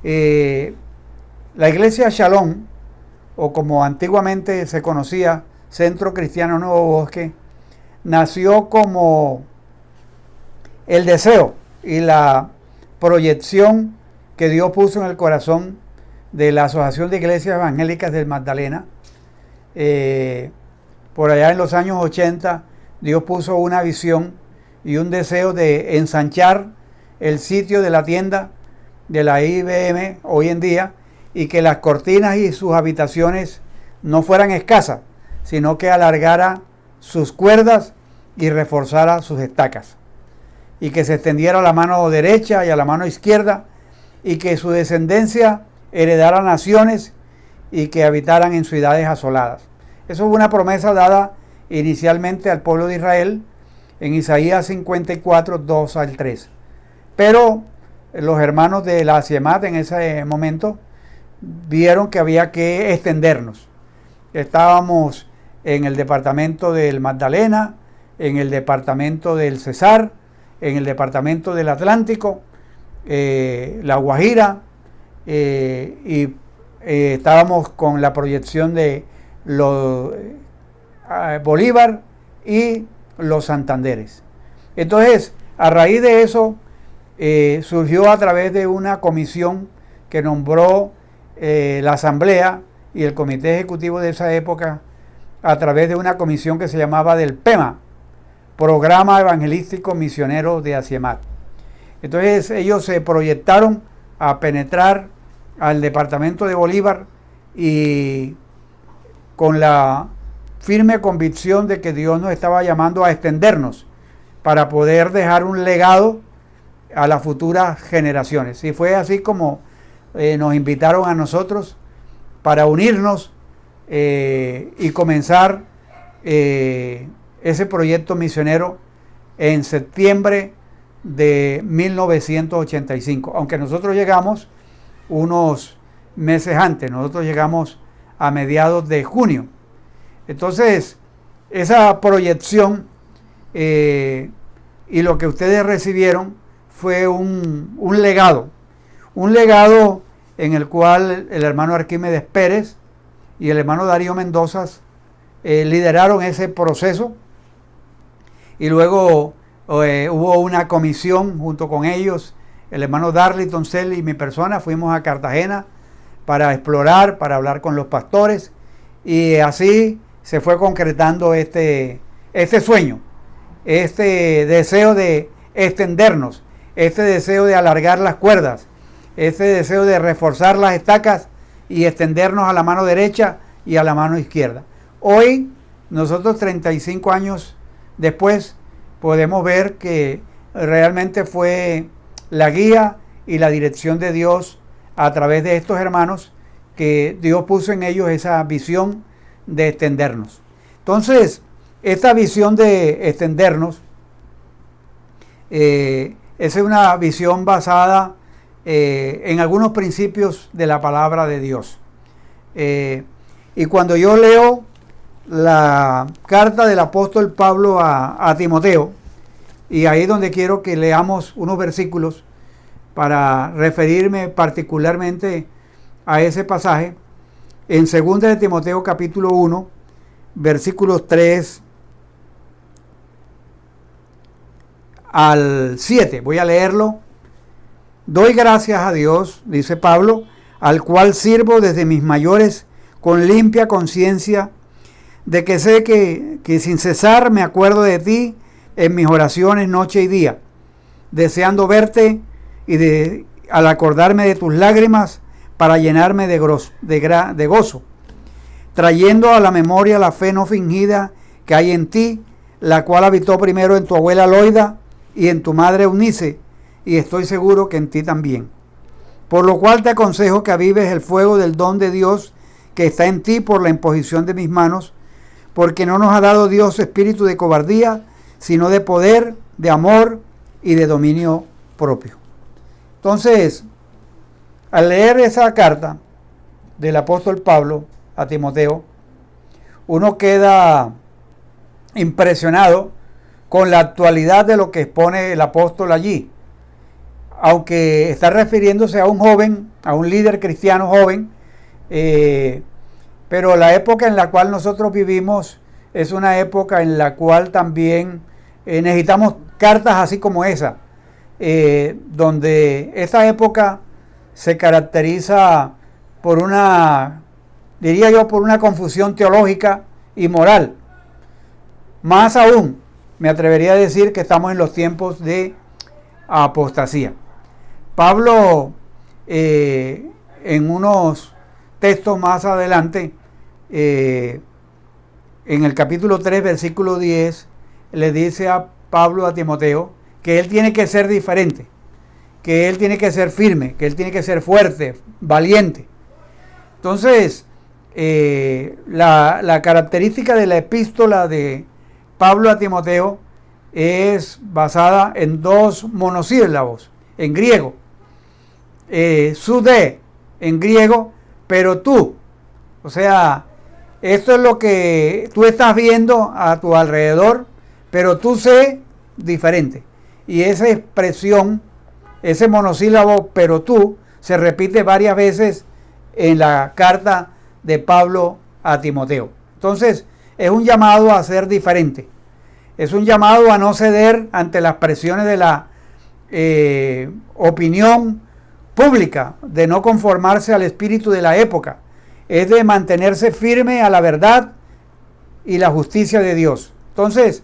La iglesia Shalom, o como antiguamente se conocía, Centro Cristiano Nuevo Bosque, nació como el deseo y la proyección que Dios puso en el corazón de la Asociación de Iglesias Evangélicas del Magdalena. Por allá en los años 80, Dios puso una visión y un deseo de ensanchar el sitio de la tienda de la IBM hoy en día, y que las cortinas y sus habitaciones no fueran escasas, sino que alargara sus cuerdas y reforzara sus estacas, y que se extendiera a la mano derecha y a la mano izquierda, y que su descendencia heredara naciones y que habitaran en ciudades asoladas. Eso fue una promesa dada inicialmente al pueblo de Israel en Isaías 54, 2 al 3. Pero los hermanos de la Siemat en ese momento vieron que había que extendernos. Estábamos en el departamento del Magdalena, en el departamento del Cesar, en el departamento del Atlántico, La Guajira, y estábamos con la proyección de los Bolívar y los Santanderes. Entonces, a raíz de eso, surgió a través de una comisión que nombró la Asamblea y el Comité Ejecutivo de esa época, a través de una comisión que se llamaba del PEMA, Programa Evangelístico Misionero de Asiemat. Entonces ellos se proyectaron a penetrar al departamento de Bolívar y con la firme convicción de que Dios nos estaba llamando a extendernos para poder dejar un legado a las futuras generaciones. Y fue así como nos invitaron a nosotros para unirnos y comenzar ese proyecto misionero en septiembre de 1985, aunque nosotros llegamos unos meses antes, nosotros llegamos a mediados de junio. Entonces, esa proyección y lo que ustedes recibieron fue un legado en el cual el hermano Arquímedes Pérez y el hermano Darío Mendoza lideraron ese proceso, y luego hubo una comisión junto con ellos, el hermano Darlington Cell y mi persona, fuimos a Cartagena para explorar, para hablar con los pastores, y así se fue concretando este sueño, este deseo de extendernos, este deseo de alargar las cuerdas, este deseo de reforzar las estacas y extendernos a la mano derecha y a la mano izquierda. Hoy, nosotros 35 años después, podemos ver que realmente fue la guía y la dirección de Dios a través de estos hermanos, que Dios puso en ellos esa visión de extendernos. Entonces, esta visión de extendernos es una visión basada en algunos principios de la palabra de Dios. Y cuando yo leo la carta del apóstol Pablo a Timoteo, y ahí donde quiero que leamos unos versículos para referirme particularmente a ese pasaje, en 2 de Timoteo capítulo 1, versículos 3 al 7, voy a leerlo. Doy gracias a Dios, dice Pablo, al cual sirvo desde mis mayores con limpia conciencia, de que sé que sin cesar me acuerdo de ti en mis oraciones noche y día, deseando verte y al acordarme de tus lágrimas para llenarme de gozo, trayendo a la memoria la fe no fingida que hay en ti, la cual habitó primero en tu abuela Loida y en tu madre Eunice, y estoy seguro que en ti también. Por lo cual te aconsejo que avives el fuego del don de Dios que está en ti por la imposición de mis manos, porque no nos ha dado Dios espíritu de cobardía, sino de poder, de amor y de dominio propio. Entonces, al leer esa carta del apóstol Pablo a Timoteo, uno queda impresionado con la actualidad de lo que expone el apóstol allí. Aunque está refiriéndose a un joven, a un líder cristiano joven, pero la época en la cual nosotros vivimos es una época en la cual también necesitamos cartas así como esa, donde esta época se caracteriza por una, diría yo, por una confusión teológica y moral. Más aún, me atrevería a decir que estamos en los tiempos de apostasía. Pablo, en unos textos más adelante, en el capítulo 3, versículo 10, le dice a Pablo a Timoteo que él tiene que ser diferente, que él tiene que ser firme, que él tiene que ser fuerte, valiente. Entonces, la característica de la epístola de Pablo a Timoteo es basada en dos monosílabos en griego. Sude en griego, pero tú. O sea, esto es lo que tú estás viendo a tu alrededor, pero tú sé diferente. Y esa expresión, ese monosílabo, pero tú, se repite varias veces en la carta de Pablo a Timoteo. Entonces, es un llamado a ser diferente. Es un llamado a no ceder ante las presiones de la opinión pública, de no conformarse al espíritu de la época. Es de mantenerse firme a la verdad y la justicia de Dios. Entonces,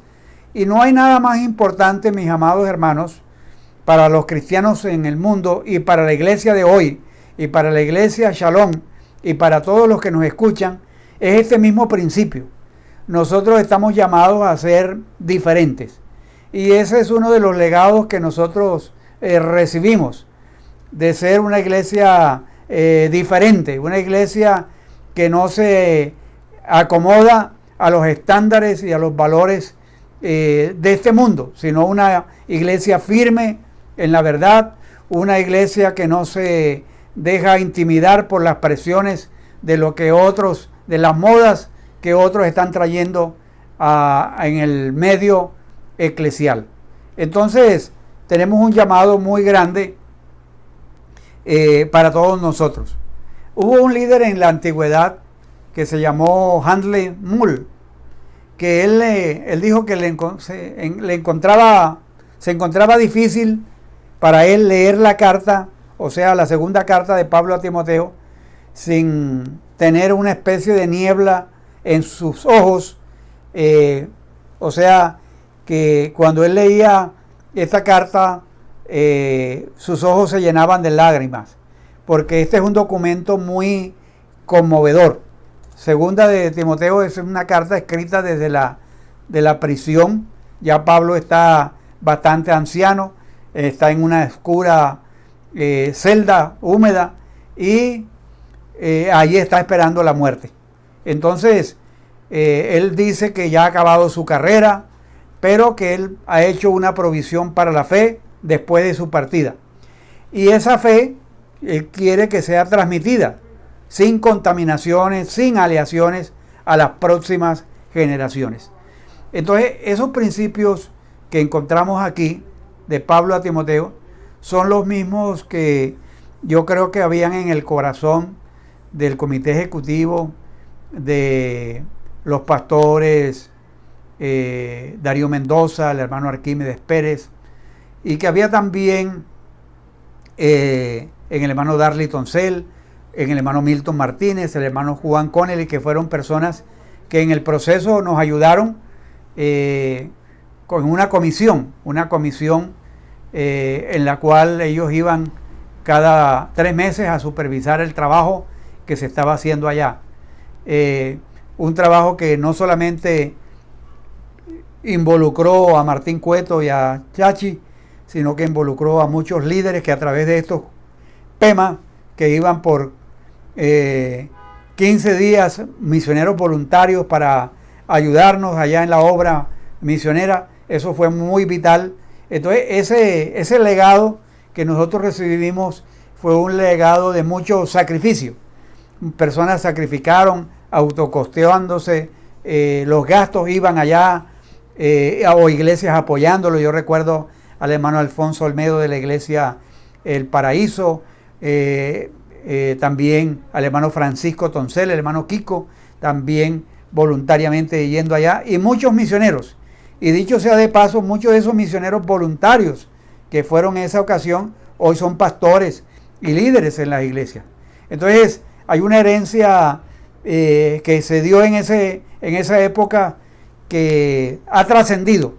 y no hay nada más importante, mis amados hermanos, para los cristianos en el mundo y para la iglesia de hoy y para la iglesia Shalom y para todos los que nos escuchan es este mismo principio. Nosotros estamos llamados a ser diferentes y ese es uno de los legados que nosotros recibimos, de ser una iglesia diferente, una iglesia que no se acomoda a los estándares y a los valores de este mundo, sino una iglesia firme en la verdad, una iglesia que no se deja intimidar por las presiones de lo que otros, de las modas que otros están trayendo en el medio eclesial. Entonces, tenemos un llamado muy grande para todos nosotros. Hubo un líder en la antigüedad que se llamó Handley Mull, que él dijo que se encontraba difícil para él leer la carta, o sea, la segunda carta de Pablo a Timoteo, sin tener una especie de niebla en sus ojos. O sea, que cuando él leía esta carta, sus ojos se llenaban de lágrimas, porque este es un documento muy conmovedor. Segunda de Timoteo es una carta escrita desde de la prisión. Ya Pablo está bastante anciano, está en una oscura celda húmeda y allí está esperando la muerte. Entonces, él dice que ya ha acabado su carrera, pero que él ha hecho una provisión para la fe después de su partida. Y esa fe, él quiere que sea transmitida sin contaminaciones, sin aleaciones a las próximas generaciones. Entonces, esos principios que encontramos aquí de Pablo a Timoteo son los mismos que yo creo que habían en el corazón del comité ejecutivo, de los pastores Darío Mendoza, el hermano Arquímedes Pérez, y que había también en el hermano Darley Toncel, en el hermano Milton Martínez, el hermano Juan Connelly, que fueron personas que en el proceso nos ayudaron con una comisión en la cual ellos iban cada 3 meses a supervisar el trabajo que se estaba haciendo allá. Un trabajo que no solamente involucró a Martín Cueto y a Chachi, sino que involucró a muchos líderes que a través de estos PEMA, que iban por 15 días, misioneros voluntarios para ayudarnos allá en la obra misionera, eso fue muy vital. Entonces, ese legado que nosotros recibimos fue un legado de mucho sacrificio. Personas sacrificaron, autocosteándose, los gastos iban allá, o iglesias apoyándolo. Yo recuerdo al hermano Alfonso Olmedo de la iglesia El Paraíso, también al hermano Francisco Toncel, el hermano Kiko, también voluntariamente yendo allá, y muchos misioneros. Y dicho sea de paso, muchos de esos misioneros voluntarios que fueron en esa ocasión, hoy son pastores y líderes en las iglesias. Entonces, hay una herencia que se dio en esa época que ha trascendido,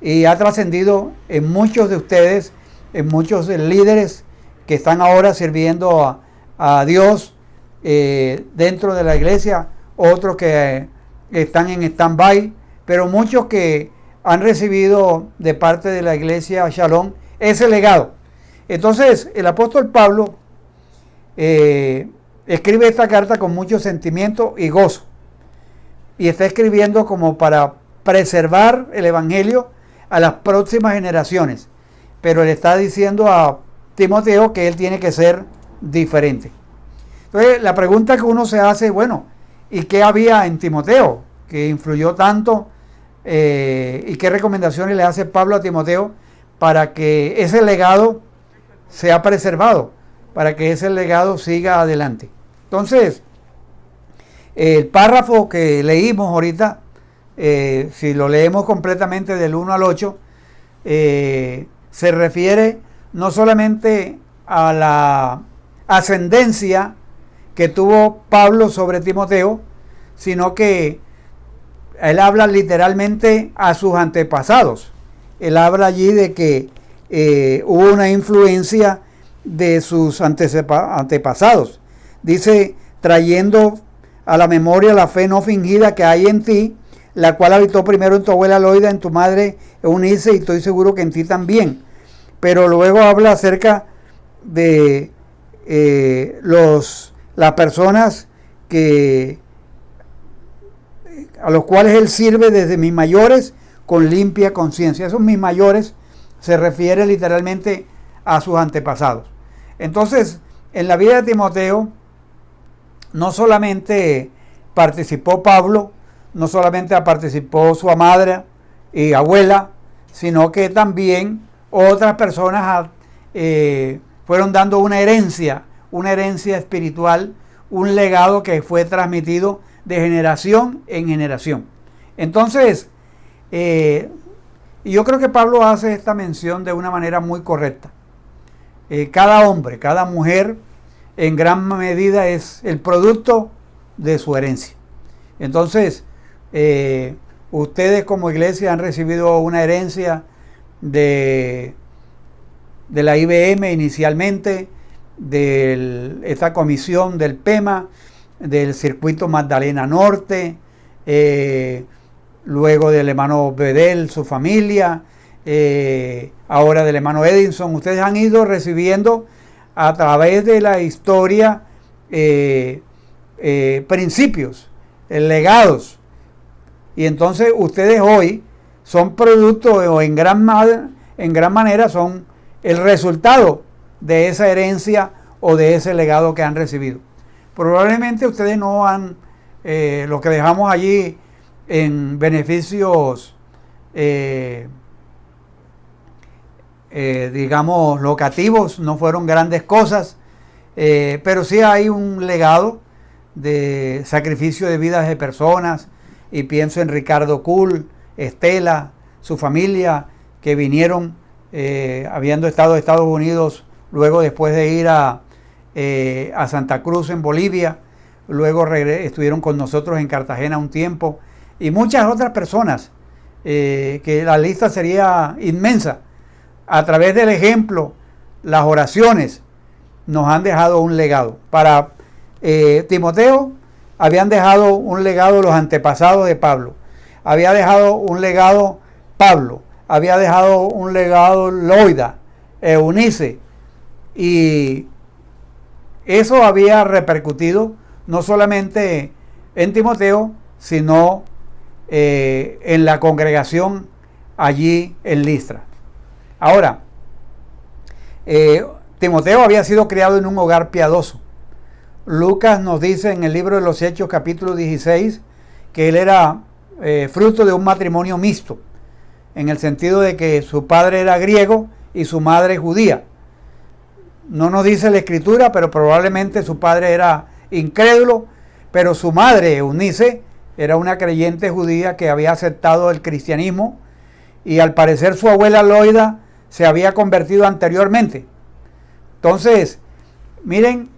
y ha trascendido en muchos de ustedes, en muchos líderes que están ahora sirviendo a Dios dentro de la iglesia, otros que están en stand-by, pero muchos que han recibido de parte de la iglesia Shalom ese legado. Entonces, el apóstol Pablo escribe esta carta con mucho sentimiento y gozo, y está escribiendo como para preservar el evangelio a las próximas generaciones, pero le está diciendo a Timoteo que él tiene que ser diferente. Entonces, la pregunta que uno se hace, bueno, ¿y qué había en Timoteo que influyó tanto? ¿Y qué recomendaciones le hace Pablo a Timoteo para que ese legado sea preservado, para que ese legado siga adelante? Entonces, el párrafo que leímos ahorita, si lo leemos completamente del 1 al 8, se refiere no solamente a la ascendencia que tuvo Pablo sobre Timoteo, sino que él habla literalmente a sus antepasados. Él habla allí de que hubo una influencia de sus antepasados. Dice, trayendo a la memoria la fe no fingida que hay en ti, la cual habitó primero en tu abuela Loida, en tu madre Eunice, y estoy seguro que en ti también. Pero luego habla acerca de las personas a los cuales él sirve desde mis mayores con limpia conciencia. Esos mis mayores se refiere literalmente a sus antepasados. Entonces, en la vida de Timoteo, no solamente participó Pablo, no solamente participó su madre y abuela, sino que también otras personas fueron dando una herencia espiritual, un legado que fue transmitido de generación en generación. Entonces, yo creo que Pablo hace esta mención de una manera muy correcta. Cada hombre, cada mujer, en gran medida es el producto de su herencia. Entonces, ustedes como iglesia han recibido una herencia de la IBM inicialmente, de esta comisión del PEMA, del circuito Magdalena Norte, luego del hermano Bedel, su familia, ahora del hermano Edinson. Ustedes han ido recibiendo a través de la historia principios, legados, y entonces ustedes hoy son producto, o en gran manera son el resultado de esa herencia o de ese legado que han recibido. Probablemente ustedes no han, lo que dejamos allí en beneficios, digamos, locativos, no fueron grandes cosas, pero sí hay un legado de sacrificio de vidas de personas, y pienso en Ricardo Kuhl, Estela, su familia, que vinieron habiendo estado en Estados Unidos, luego después de ir a Santa Cruz en Bolivia, luego estuvieron con nosotros en Cartagena un tiempo, y muchas otras personas, que la lista sería inmensa. A través del ejemplo, las oraciones nos han dejado un legado. Para Timoteo habían dejado un legado los antepasados de Pablo, había dejado un legado Pablo, había dejado un legado Loida, Eunice, y eso había repercutido no solamente en Timoteo, sino en la congregación allí en Listra. Ahora, Timoteo había sido criado en un hogar piadoso. Lucas nos dice en el libro de los Hechos, capítulo 16, que él era fruto de un matrimonio mixto, en el sentido de que su padre era griego y su madre judía. No nos dice la escritura, pero probablemente su padre era incrédulo, pero su madre, Eunice, era una creyente judía que había aceptado el cristianismo, y al parecer su abuela Loida se había convertido anteriormente. Entonces, miren,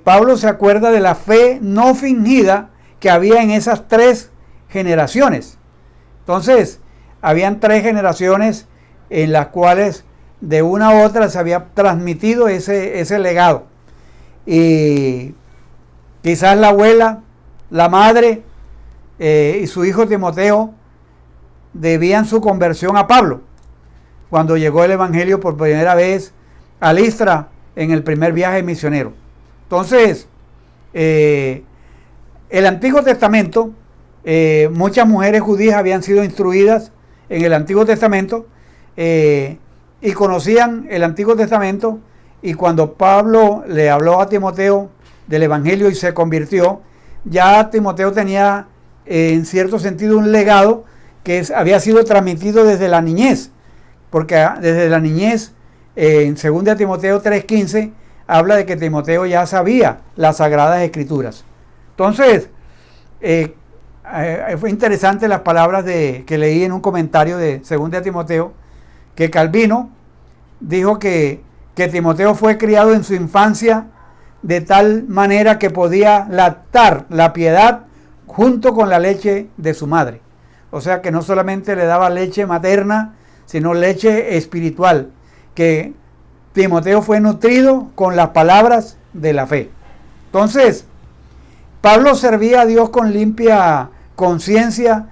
Pablo se acuerda de la fe no fingida que había en esas 3 generaciones. Entonces, habían 3 generaciones en las cuales de una u otra se había transmitido ese legado. Y quizás la abuela, la madre y su hijo Timoteo debían su conversión a Pablo cuando llegó el evangelio por primera vez a Listra en el primer viaje misionero. Entonces, el Antiguo Testamento, muchas mujeres judías habían sido instruidas en el Antiguo Testamento y conocían el Antiguo Testamento, y cuando Pablo le habló a Timoteo del evangelio y se convirtió, ya Timoteo tenía en cierto sentido un legado que había sido transmitido desde la niñez, porque desde la niñez, en 2 Timoteo 3:15, habla de que Timoteo ya sabía las Sagradas Escrituras. Entonces, fue interesante las palabras que leí en un comentario de 2 Timoteo, que Calvino dijo que Timoteo fue criado en su infancia de tal manera que podía lactar la piedad junto con la leche de su madre. O sea que no solamente le daba leche materna, sino leche espiritual. que Timoteo fue nutrido con las palabras de la fe. Entonces, Pablo servía a Dios con limpia conciencia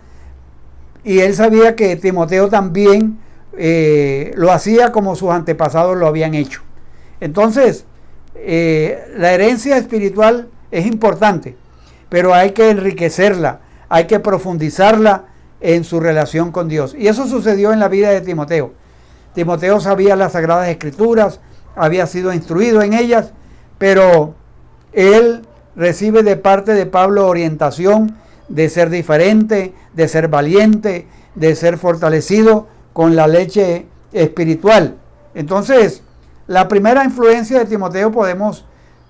y él sabía que Timoteo también lo hacía como sus antepasados lo habían hecho. Entonces, la herencia espiritual es importante, pero hay que enriquecerla, hay que profundizarla en su relación con Dios. Y eso sucedió en la vida de Timoteo. Timoteo sabía las Sagradas Escrituras, había sido instruido en ellas, pero él recibe de parte de Pablo orientación de ser diferente, de ser valiente, de ser fortalecido con la leche espiritual. Entonces, la primera influencia de Timoteo podemos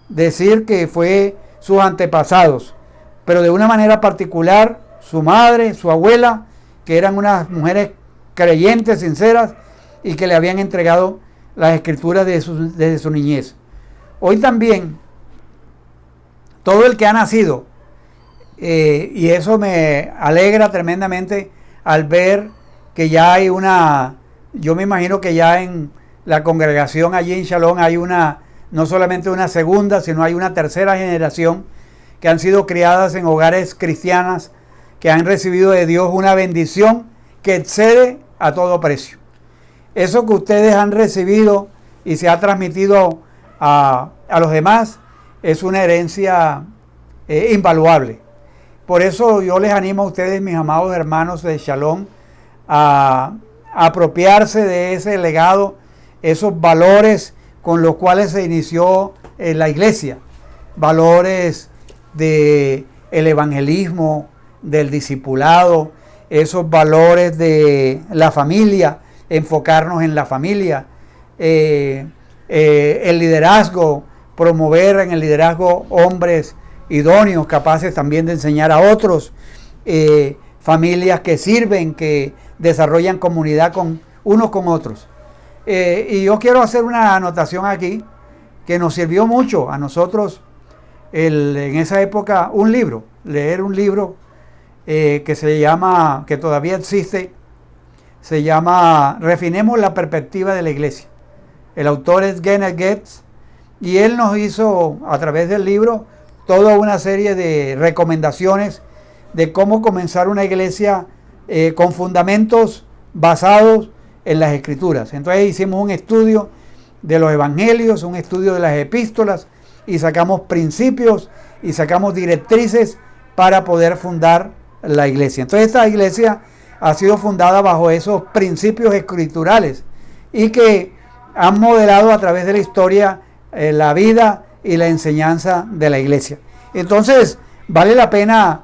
decir que fue sus antepasados, pero de una manera particular su madre, su abuela, que eran unas mujeres creyentes, sinceras, y que le habían entregado las escrituras desde su niñez. Hoy también, todo el que ha nacido, y eso me alegra tremendamente al ver que ya hay yo me imagino que ya en la congregación allí en Shalom hay no solamente una segunda, sino hay una tercera generación que han sido criadas en hogares cristianas, que han recibido de Dios una bendición que excede a todo precio. Eso que ustedes han recibido y se ha transmitido a los demás es una herencia invaluable. Por eso yo les animo a ustedes, mis amados hermanos de Shalom, a apropiarse de ese legado, esos valores con los cuales se inició la iglesia, valores del evangelismo, del discipulado, esos valores de la familia, enfocarnos en la familia, el liderazgo, promover en el liderazgo hombres idóneos, capaces también de enseñar a otros, familias que sirven, que desarrollan comunidad unos con otros. Y yo quiero hacer una anotación aquí que nos sirvió mucho a nosotros en esa época, leer un libro que se llama, que todavía existe, se llama Refinemos la perspectiva de la iglesia. El autor es Kenneth Getz y él nos hizo a través del libro toda una serie de recomendaciones de cómo comenzar una iglesia con fundamentos basados en las escrituras. Entonces hicimos un estudio de los evangelios, un estudio de las epístolas y sacamos principios y sacamos directrices para poder fundar la iglesia. Entonces esta iglesia ha sido fundada bajo esos principios escriturales y que han modelado a través de la historia la vida y la enseñanza de la iglesia. Entonces vale la pena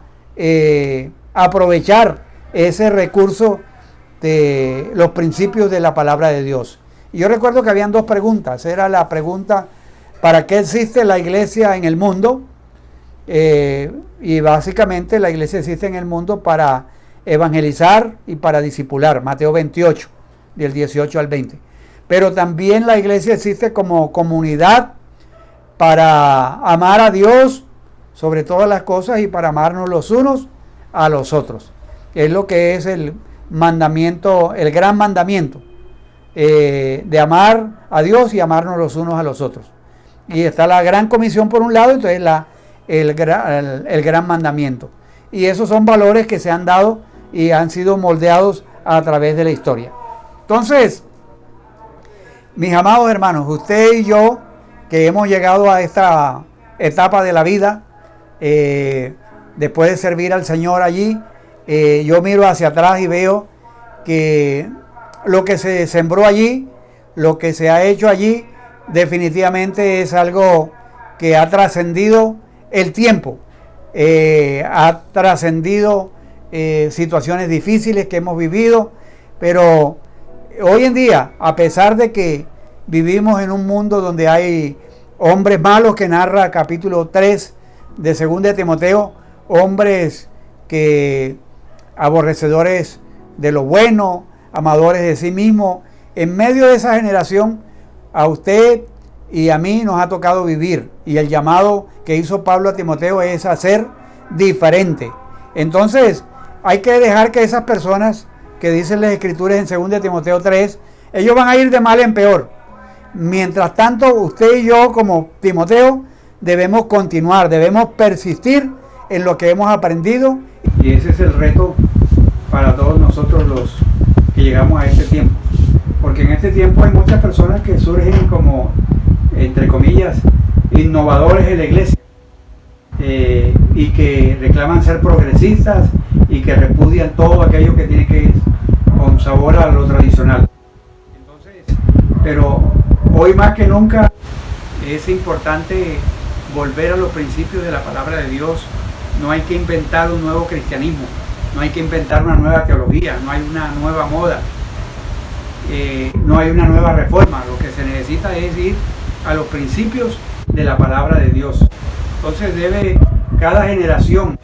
aprovechar ese recurso de los principios de la palabra de Dios. Y yo recuerdo que habían dos preguntas. Era la pregunta, ¿para qué existe la iglesia en el mundo? Y básicamente la iglesia existe en el mundo para evangelizar y para discipular, Mateo 28, del 18 al 20. Pero también la iglesia existe como comunidad para amar a Dios sobre todas las cosas y para amarnos los unos a los otros. Es lo que es el mandamiento, el gran mandamiento, de amar a Dios y amarnos los unos a los otros. Y está la gran comisión por un lado, entonces el gran mandamiento. Y esos son valores que se han dado y han sido moldeados a través de la historia. Entonces, mis amados hermanos, usted y yo, que hemos llegado a esta etapa de la vida, después de servir al Señor allí, yo miro hacia atrás y veo que lo que se sembró allí, lo que se ha hecho allí, definitivamente es algo que ha trascendido el tiempo, ha trascendido situaciones difíciles que hemos vivido, pero hoy en día, a pesar de que vivimos en un mundo donde hay hombres malos, que narra capítulo 3 de 2 de Timoteo, hombres que aborrecedores de lo bueno, amadores de sí mismos, en medio de esa generación, a usted y a mí nos ha tocado vivir, y el llamado que hizo Pablo a Timoteo es a ser diferente. Entonces hay que dejar que esas personas que dicen las escrituras en 2 de Timoteo 3, ellos van a ir de mal en peor, Mientras tanto, usted y yo, como Timoteo, debemos continuar, debemos persistir en lo que hemos aprendido. Y ese es el reto para todos nosotros los que llegamos a este tiempo. Porque en este tiempo hay muchas personas que surgen como, entre comillas, innovadores en la iglesia. Y que reclaman ser progresistas y que repudian todo aquello que tiene que ir con sabor a lo tradicional. Entonces, pero hoy más que nunca es importante volver a los principios de la palabra de Dios. No hay que inventar un nuevo cristianismo, no hay que inventar una nueva teología, no hay una nueva moda, no hay una nueva reforma. Lo que se necesita es ir a los principios de la palabra de Dios. Entonces debe cada generación,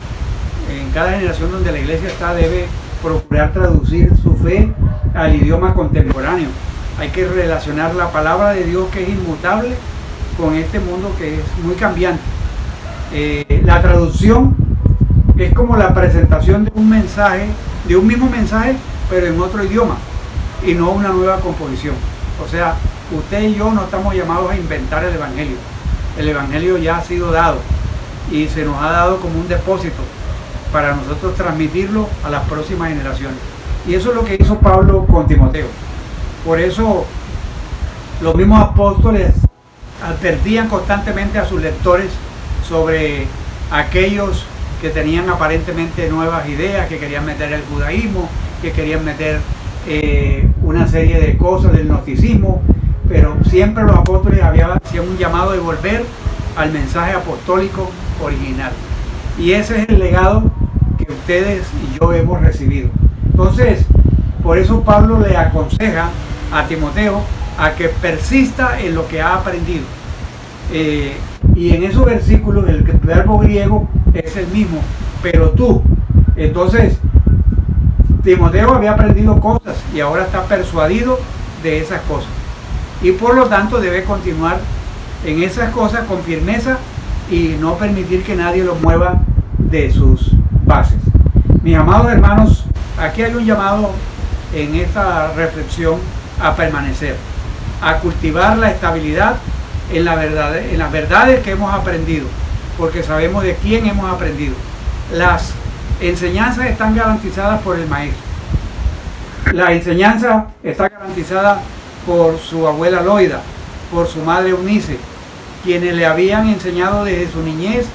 en cada generación donde la iglesia está, debe procurar traducir su fe al idioma contemporáneo. Hay que relacionar la palabra de Dios, que es inmutable, con este mundo que es muy cambiante. La traducción es como la presentación de un mensaje, de un mismo mensaje, pero en otro idioma, y no una nueva composición. O sea, usted y yo no estamos llamados a inventar el Evangelio. El Evangelio ya ha sido dado y se nos ha dado como un depósito para nosotros transmitirlo a las próximas generaciones. Y eso es lo que hizo Pablo con Timoteo. Por eso los mismos apóstoles advertían constantemente a sus lectores sobre aquellos que tenían aparentemente nuevas ideas, que querían meter el judaísmo, que querían meter una serie de cosas del gnosticismo, pero siempre los apóstoles hacían un llamado de volver al mensaje apostólico original. Y ese es el legado que ustedes y yo hemos recibido. Entonces, por eso Pablo le aconseja a Timoteo a que persista en lo que ha aprendido. Y en esos versículos el verbo griego es el mismo, pero tú. Entonces, Timoteo había aprendido cosas y ahora está persuadido de esas cosas. Y por lo tanto debe continuar en esas cosas con firmeza y no permitir que nadie lo mueva de sus bases. Mis amados hermanos, aquí hay un llamado en esta reflexión a permanecer, a cultivar la estabilidad en las verdades que hemos aprendido, porque sabemos de quién hemos aprendido. Las enseñanzas están garantizadas por el maestro. La enseñanza está garantizada por su abuela Loida, por su madre Eunice, quienes le habían enseñado desde su niñez,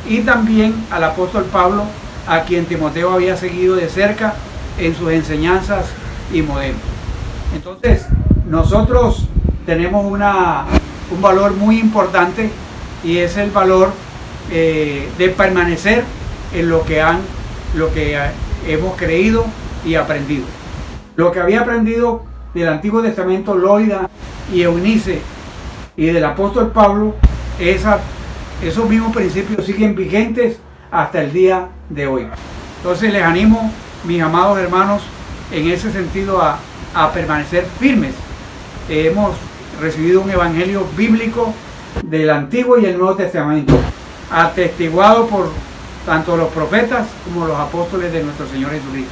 y también al apóstol Pablo, a quien Timoteo había seguido de cerca en sus enseñanzas y modelos. Entonces, nosotros tenemos un valor muy importante, y es el valor de permanecer en lo que hemos creído y aprendido. Lo que había aprendido del Antiguo Testamento Loida y Eunice y del apóstol Pablo, esos mismos principios siguen vigentes hasta el día de hoy. Entonces les animo, mis amados hermanos, en ese sentido a permanecer firmes. Hemos recibido un evangelio bíblico del Antiguo y el Nuevo Testamento, atestiguado por tanto los profetas como los apóstoles de nuestro Señor Jesucristo.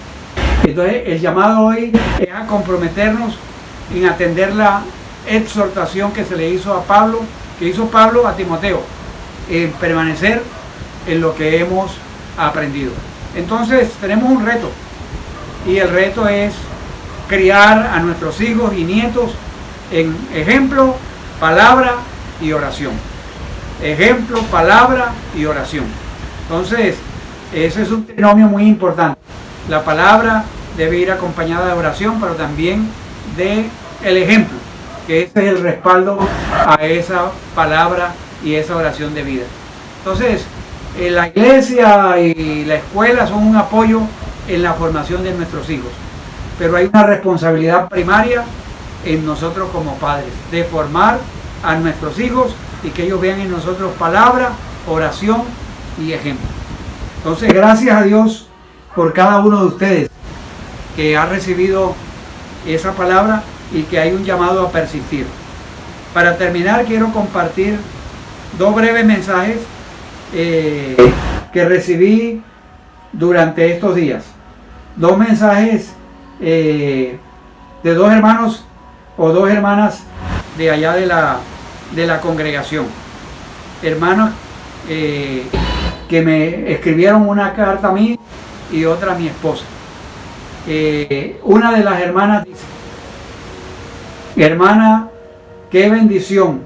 Entonces el llamado hoy es a comprometernos en atender la exhortación que se le hizo a Pablo, que hizo Pablo a Timoteo, en permanecer en lo que hemos aprendido. Entonces tenemos un reto, y el reto es criar a nuestros hijos y nietos en ejemplo, palabra y oración. Ejemplo, palabra y oración. Entonces, ese es un trinomio muy importante. La palabra debe ir acompañada de oración, pero también de el ejemplo, que ese es el respaldo a esa palabra y esa oración de vida. Entonces, la iglesia y la escuela son un apoyo en la formación de nuestros hijos, pero hay una responsabilidad primaria en nosotros como padres, de formar a nuestros hijos y que ellos vean en nosotros palabra, oración y ejemplo. Entonces, gracias a Dios por cada uno de ustedes que ha recibido esa palabra y que hay un llamado a persistir. Para terminar, quiero compartir dos breves mensajes que recibí durante estos días. Dos mensajes de dos hermanos o dos hermanas de allá de la congregación. Hermanos que me escribieron una carta a mí y otra a mi esposa. Una de las hermanas dice: hermana, qué bendición.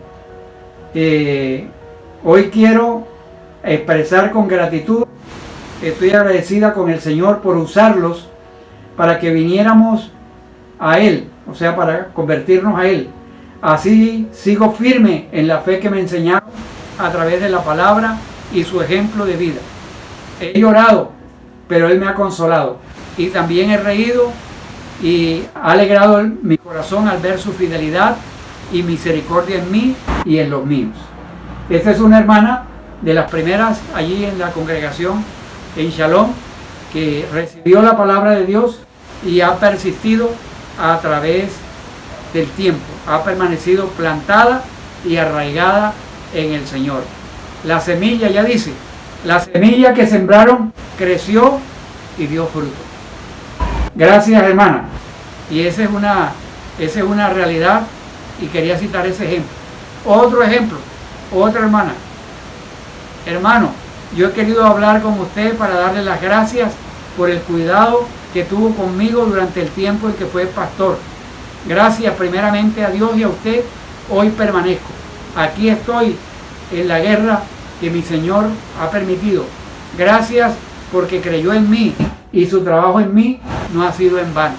Hoy quiero expresar con gratitud. Estoy agradecida con el Señor por usarlos para que viniéramos a Él, o sea, para convertirnos a Él. Así sigo firme en la fe que me enseñaron a través de la palabra y su ejemplo de vida. He llorado, pero Él me ha consolado. Y también he reído y ha alegrado mi corazón al ver su fidelidad y misericordia en mí y en los míos. Esta es una hermana de las primeras allí en la congregación en Shalom, que recibió la palabra de Dios y ha persistido a través del tiempo, ha permanecido plantada y arraigada en el Señor. La semilla, ya dice, la semilla que sembraron creció y dio fruto. Gracias, hermana. Y esa es una realidad, y quería citar ese ejemplo. Otro ejemplo, otra hermana. Hermano, yo he querido hablar con usted para darle las gracias por el cuidado que tuvo conmigo durante el tiempo en que fue pastor. Gracias primeramente a Dios y a usted, hoy permanezco. Aquí estoy en la guerra que mi Señor ha permitido. Gracias porque creyó en mí y su trabajo en mí no ha sido en vano.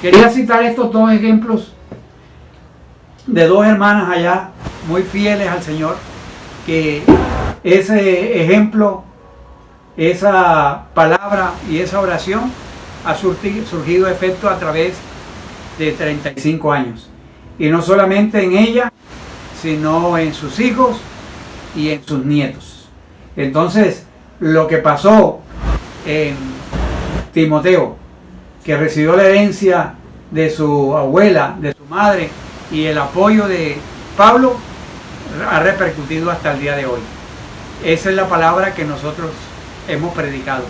Quería citar estos dos ejemplos de dos hermanas allá, muy fieles al Señor, que ese ejemplo, esa palabra y esa oración ha surgido efecto a través de 35 años. Y no solamente en ella, sino en sus hijos y en sus nietos. Entonces, lo que pasó en Timoteo, que recibió la herencia de su abuela, de su madre, y el apoyo de Pablo, ha repercutido hasta el día de hoy. Esa es la palabra que nosotros hemos predicado.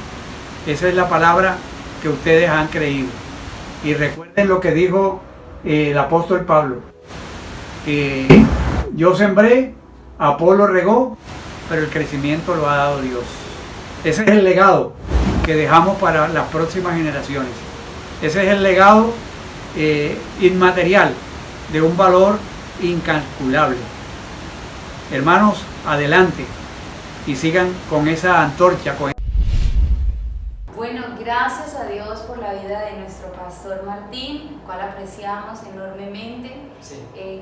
Esa es la palabra que ustedes han creído. Y recuerden lo que dijo el apóstol Pablo, que yo sembré, Apolo regó, pero el crecimiento lo ha dado Dios. Ese es el legado que dejamos para las próximas generaciones. Ese es el legado inmaterial de un valor incalculable. Hermanos, adelante y sigan con esa antorcha. Bueno, gracias a Dios por la vida de nuestro pastor Martín, cual apreciamos enormemente. Sí.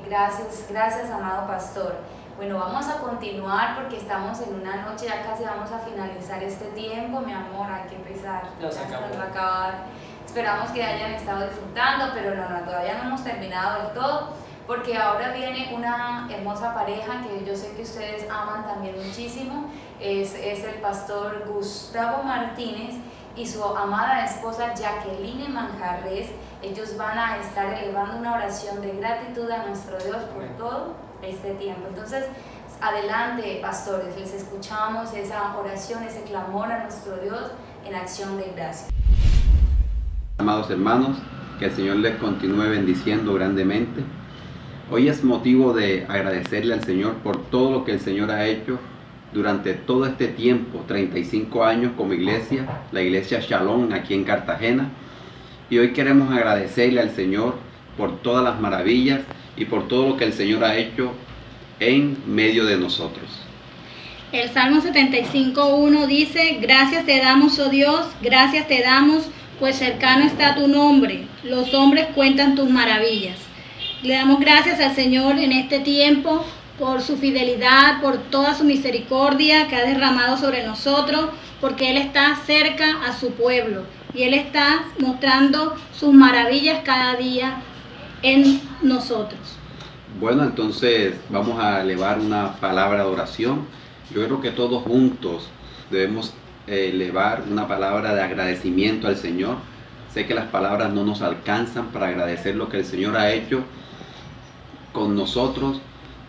Gracias, amado pastor. Bueno, vamos a continuar porque estamos en una noche, ya casi vamos a finalizar este tiempo, mi amor, hay que empezar. Nos va a acabar. Esperamos que hayan estado disfrutando, pero no, todavía no hemos terminado del todo, porque ahora viene una hermosa pareja que yo sé que ustedes aman también muchísimo. Es el pastor Gustavo Martínez y su amada esposa Jacqueline Manjarres. Ellos van a estar elevando una oración de gratitud a nuestro Dios por todo este tiempo. Entonces, adelante, pastores, les escuchamos esa oración, ese clamor a nuestro Dios en acción de gracias. Amados hermanos, que el Señor les continúe bendiciendo grandemente. Hoy es motivo de agradecerle al Señor por todo lo que el Señor ha hecho durante todo este tiempo, 35 años como iglesia, la iglesia Shalom aquí en Cartagena. Y hoy queremos agradecerle al Señor por todas las maravillas y por todo lo que el Señor ha hecho en medio de nosotros. El Salmo 75:1 dice: gracias te damos, oh Dios, gracias te damos, pues cercano está tu nombre, los hombres cuentan tus maravillas. Le damos gracias al Señor en este tiempo por su fidelidad, por toda su misericordia que ha derramado sobre nosotros, porque Él está cerca a su pueblo y Él está mostrando sus maravillas cada día en nosotros. Bueno, entonces vamos a elevar una palabra de oración. Yo creo que todos juntos debemos elevar una palabra de agradecimiento al Señor. Sé que las palabras no nos alcanzan para agradecer lo que el Señor ha hecho con nosotros,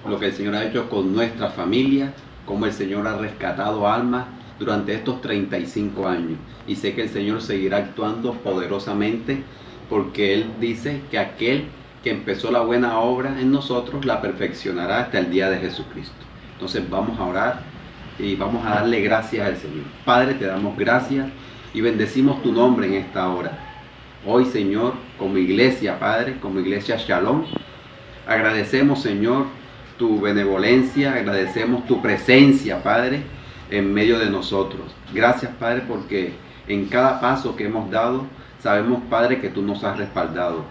lo que el Señor ha hecho con nuestra familia, cómo el Señor ha rescatado almas durante estos 35 años. Y sé que el Señor seguirá actuando poderosamente, porque Él dice que aquel que empezó la buena obra en nosotros, la perfeccionará hasta el día de Jesucristo. Entonces vamos a orar y vamos a darle gracias al Señor. Padre, te damos gracias y bendecimos tu nombre en esta hora. Hoy, Señor, como iglesia, Padre, como iglesia Shalom, agradecemos, Señor, tu benevolencia, agradecemos tu presencia, Padre, en medio de nosotros. Gracias, Padre, porque en cada paso que hemos dado, sabemos, Padre, que tú nos has respaldado.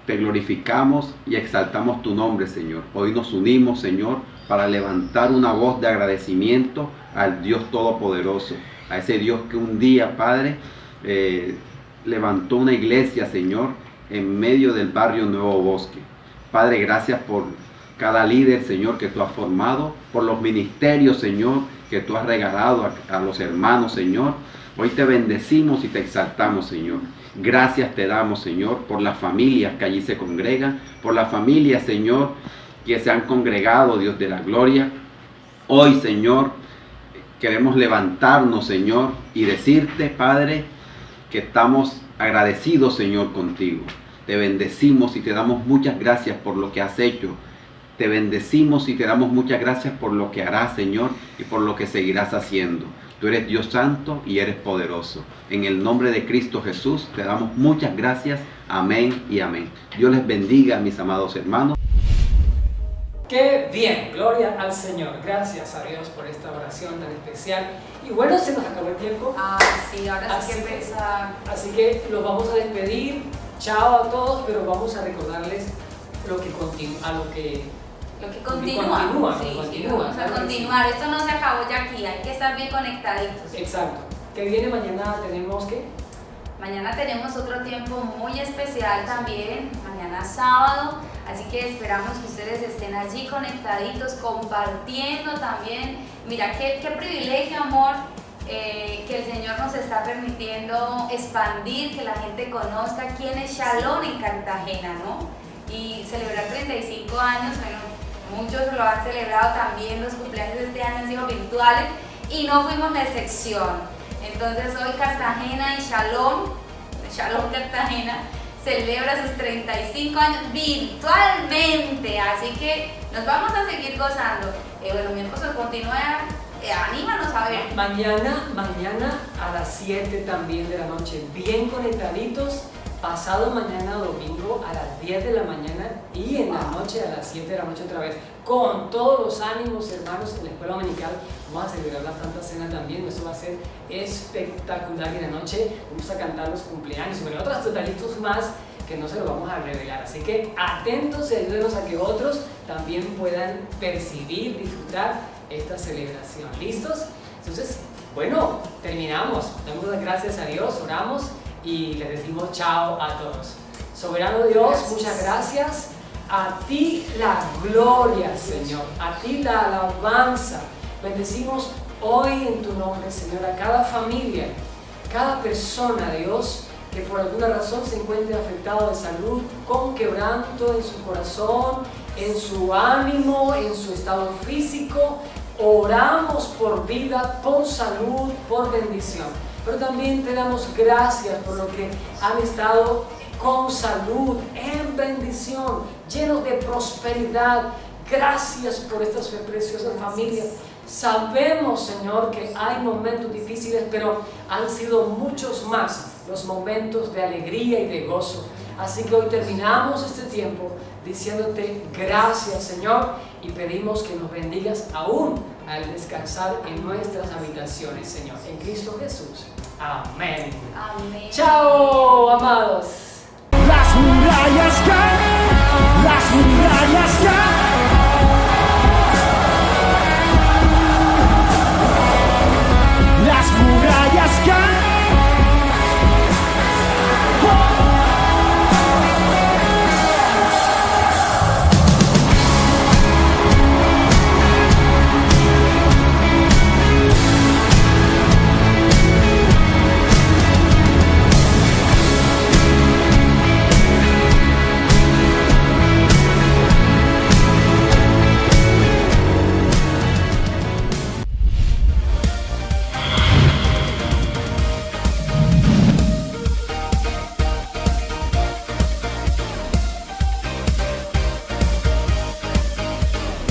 Te glorificamos y exaltamos tu nombre, Señor. Hoy nos unimos, Señor, para levantar una voz de agradecimiento al Dios Todopoderoso, a ese Dios que un día, Padre, levantó una iglesia, Señor, en medio del barrio Nuevo Bosque. Padre, gracias por cada líder, Señor, que tú has formado, por los ministerios, Señor, que tú has regalado a los hermanos, Señor. Hoy te bendecimos y te exaltamos, Señor. Gracias te damos, Señor, por las familias que allí se congregan, por las familias, Señor, que se han congregado, Dios de la gloria. Hoy, Señor, queremos levantarnos, Señor, y decirte, Padre, que estamos agradecidos, Señor, contigo. Te bendecimos y te damos muchas gracias por lo que has hecho. Te bendecimos y te damos muchas gracias por lo que harás, Señor, y por lo que seguirás haciendo. Tú eres Dios santo y eres poderoso. En el nombre de Cristo Jesús te damos muchas gracias. Amén y amén. Dios les bendiga, mis amados hermanos. ¡Qué bien! Gloria al Señor. Gracias a Dios por esta oración tan especial. Y bueno, se nos acabó el tiempo. Sí, ahora sí que empezar. Así que los vamos a despedir. Chao a todos, pero vamos a recordarles lo que continúa. Vamos a continuar. Esto no se acabó ya aquí, hay que estar bien conectaditos. Exacto. ¿Qué viene mañana? ¿Tenemos qué? Mañana tenemos otro tiempo muy especial también, mañana sábado, así que esperamos que ustedes estén allí conectaditos, compartiendo también. Mira, qué privilegio, amor, que el Señor nos está permitiendo expandir, que la gente conozca quién es Shalom en Cartagena, ¿no? Y celebrar 35 años, bueno, muchos lo han celebrado también, los cumpleaños de este año han sido virtuales y no fuimos la excepción. Entonces hoy Cartagena y Shalom Cartagena celebra sus 35 años virtualmente, así que nos vamos a seguir gozando. Bueno, mi esposo continúa, anímanos a ver. Mañana a las 7 también de la noche, bien conectaditos. Pasado mañana domingo a las 10 de la mañana y en la noche a las 7 de la noche otra vez. Con todos los ánimos, hermanos, en la escuela dominical vamos a celebrar la Santa Cena también. Eso va a ser espectacular. Y en la noche vamos a cantar los cumpleaños y bueno, otros detallitos más que no se los vamos a revelar. Así que atentos y ayúdenos a que otros también puedan percibir, disfrutar esta celebración. ¿Listos? Entonces, bueno, terminamos. Damos las gracias a Dios, oramos y les decimos chao a todos. Soberano Dios, muchas gracias. A ti la gloria, Señor. A ti la alabanza. Bendecimos hoy en tu nombre, Señor, a cada familia, cada persona, Dios, que por alguna razón se encuentre afectado de salud, con quebranto en su corazón, en su ánimo, en su estado físico. Oramos por vida, por salud, por bendición. Pero también te damos gracias por lo que han estado con salud, en bendición, llenos de prosperidad. Gracias por estas preciosas familias. Sabemos, Señor, que hay momentos difíciles, pero han sido muchos más los momentos de alegría y de gozo. Así que hoy terminamos este tiempo diciéndote gracias, Señor, y pedimos que nos bendigas aún al descansar en nuestras habitaciones, Señor, en Cristo Jesús. Amén. Amén. Chao, amados. Las murallas caen, las murallas